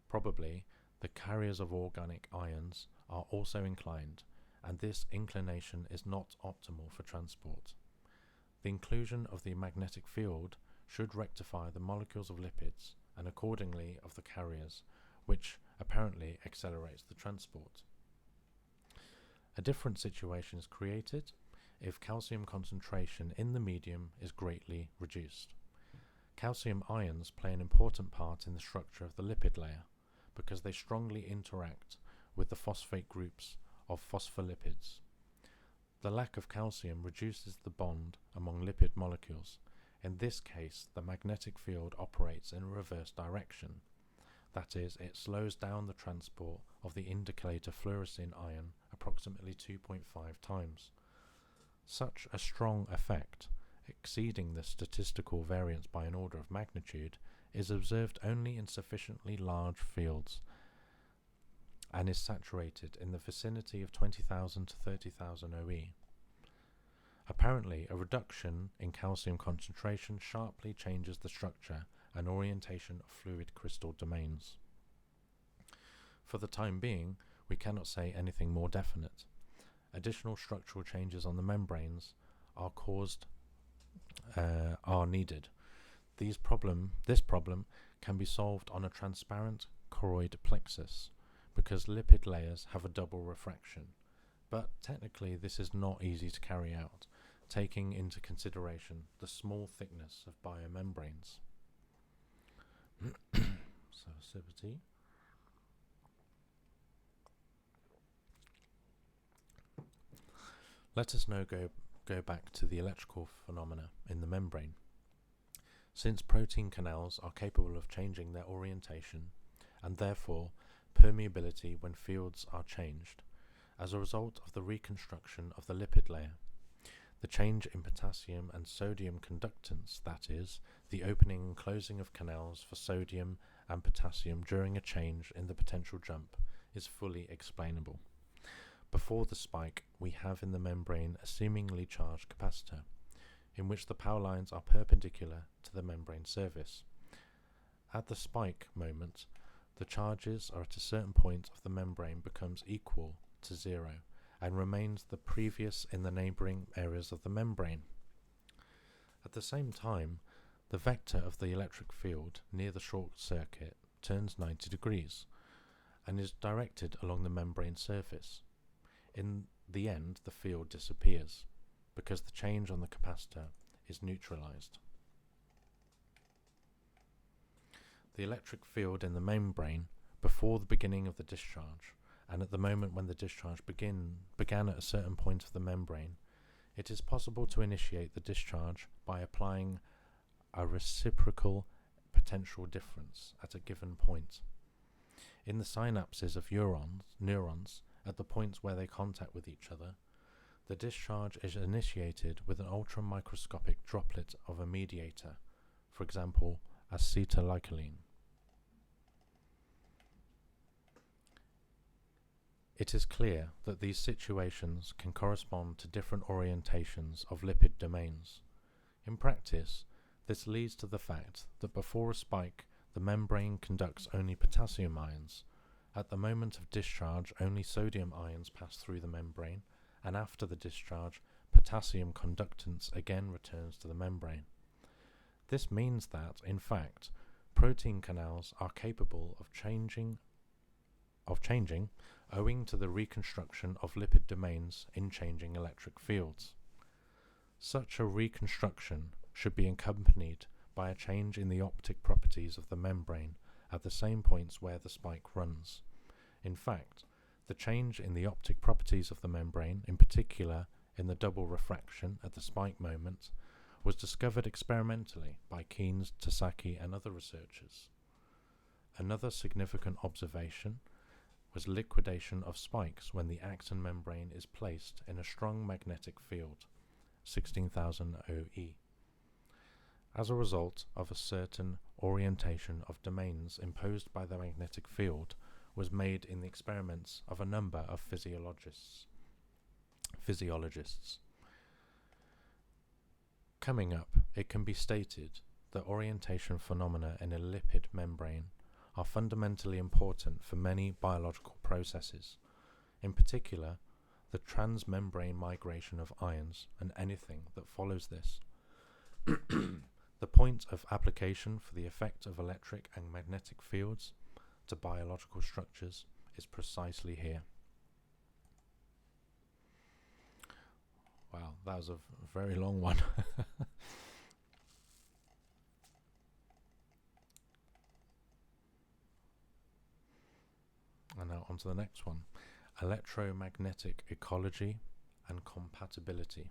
Probably the carriers of organic ions are also inclined, and this inclination is not optimal for transport. The inclusion of the magnetic field should rectify the molecules of lipids and accordingly of the carriers, which apparently accelerates the transport. A different situation is created if calcium concentration in the medium is greatly reduced. Calcium ions play an important part in the structure of the lipid layer because they strongly interact with the phosphate groups of phospholipids. The lack of calcium reduces the bond among lipid molecules. In this case, the magnetic field operates in a reverse direction. That is, it slows down the transport of the indicator fluorescein ion approximately 2.5 times. Such a strong effect, exceeding the statistical variance by an order of magnitude, is observed only in sufficiently large fields and is saturated in the vicinity of 20,000 to 30,000 OE. Apparently, a reduction in calcium concentration sharply changes the structure and orientation of fluid crystal domains. For the time being, we cannot say anything more definite. Additional structural changes on the membranes are needed. This problem can be solved on a transparent choroid plexus because lipid layers have a double refraction, but technically this is not easy to carry out, taking into consideration the small thickness of biomembranes. Susceptibility. Let us now go back to the electrical phenomena in the membrane. Since protein canals are capable of changing their orientation and therefore permeability when fields are changed, as a result of the reconstruction of the lipid layer, the change in potassium and sodium conductance, that is, the opening and closing of canals for sodium and potassium during a change in the potential jump, is fully explainable. Before the spike, we have in the membrane a seemingly charged capacitor, in which the power lines are perpendicular to the membrane surface. At the spike moment, the charges are at a certain point of the membrane becomes equal to 0 and remains the previous in the neighbouring areas of the membrane. At the same time, the vector of the electric field near the short circuit turns 90 degrees and is directed along the membrane surface. In the end, the field disappears because the change on the capacitor is neutralized. The electric field in the membrane before the beginning of the discharge and at the moment when the discharge began at a certain point of the membrane, it is possible to initiate the discharge by applying a reciprocal potential difference at a given point. In the synapses of neurons, at the points where they contact with each other, the discharge is initiated with an ultramicroscopic droplet of a mediator, for example, acetylcholine. It is clear that these situations can correspond to different orientations of lipid domains. In practice, this leads to the fact that before a spike, the membrane conducts only potassium ions. At the moment of discharge, only sodium ions pass through the membrane, and after the discharge, potassium conductance again returns to the membrane. This means that, in fact, protein canals are capable of changing owing to the reconstruction of lipid domains in changing electric fields. Such a reconstruction should be accompanied by a change in the optic properties of the membrane at the same points where the spike runs. In fact, the change in the optic properties of the membrane, in particular in the double refraction at the spike moment, was discovered experimentally by Keynes, Tasaki and other researchers. Another significant observation was liquidation of spikes when the axon membrane is placed in a strong magnetic field, 16,000 OE, as a result of a certain orientation of domains imposed by the magnetic field was made in the experiments of a number of physiologists. Coming up, it can be stated that orientation phenomena in a lipid membrane are fundamentally important for many biological processes, in particular the transmembrane migration of ions and anything that follows this. The point of application for the effect of electric and magnetic fields to biological structures is precisely here. Wow, that was a very long one. And now on to the next one. Electromagnetic ecology and compatibility.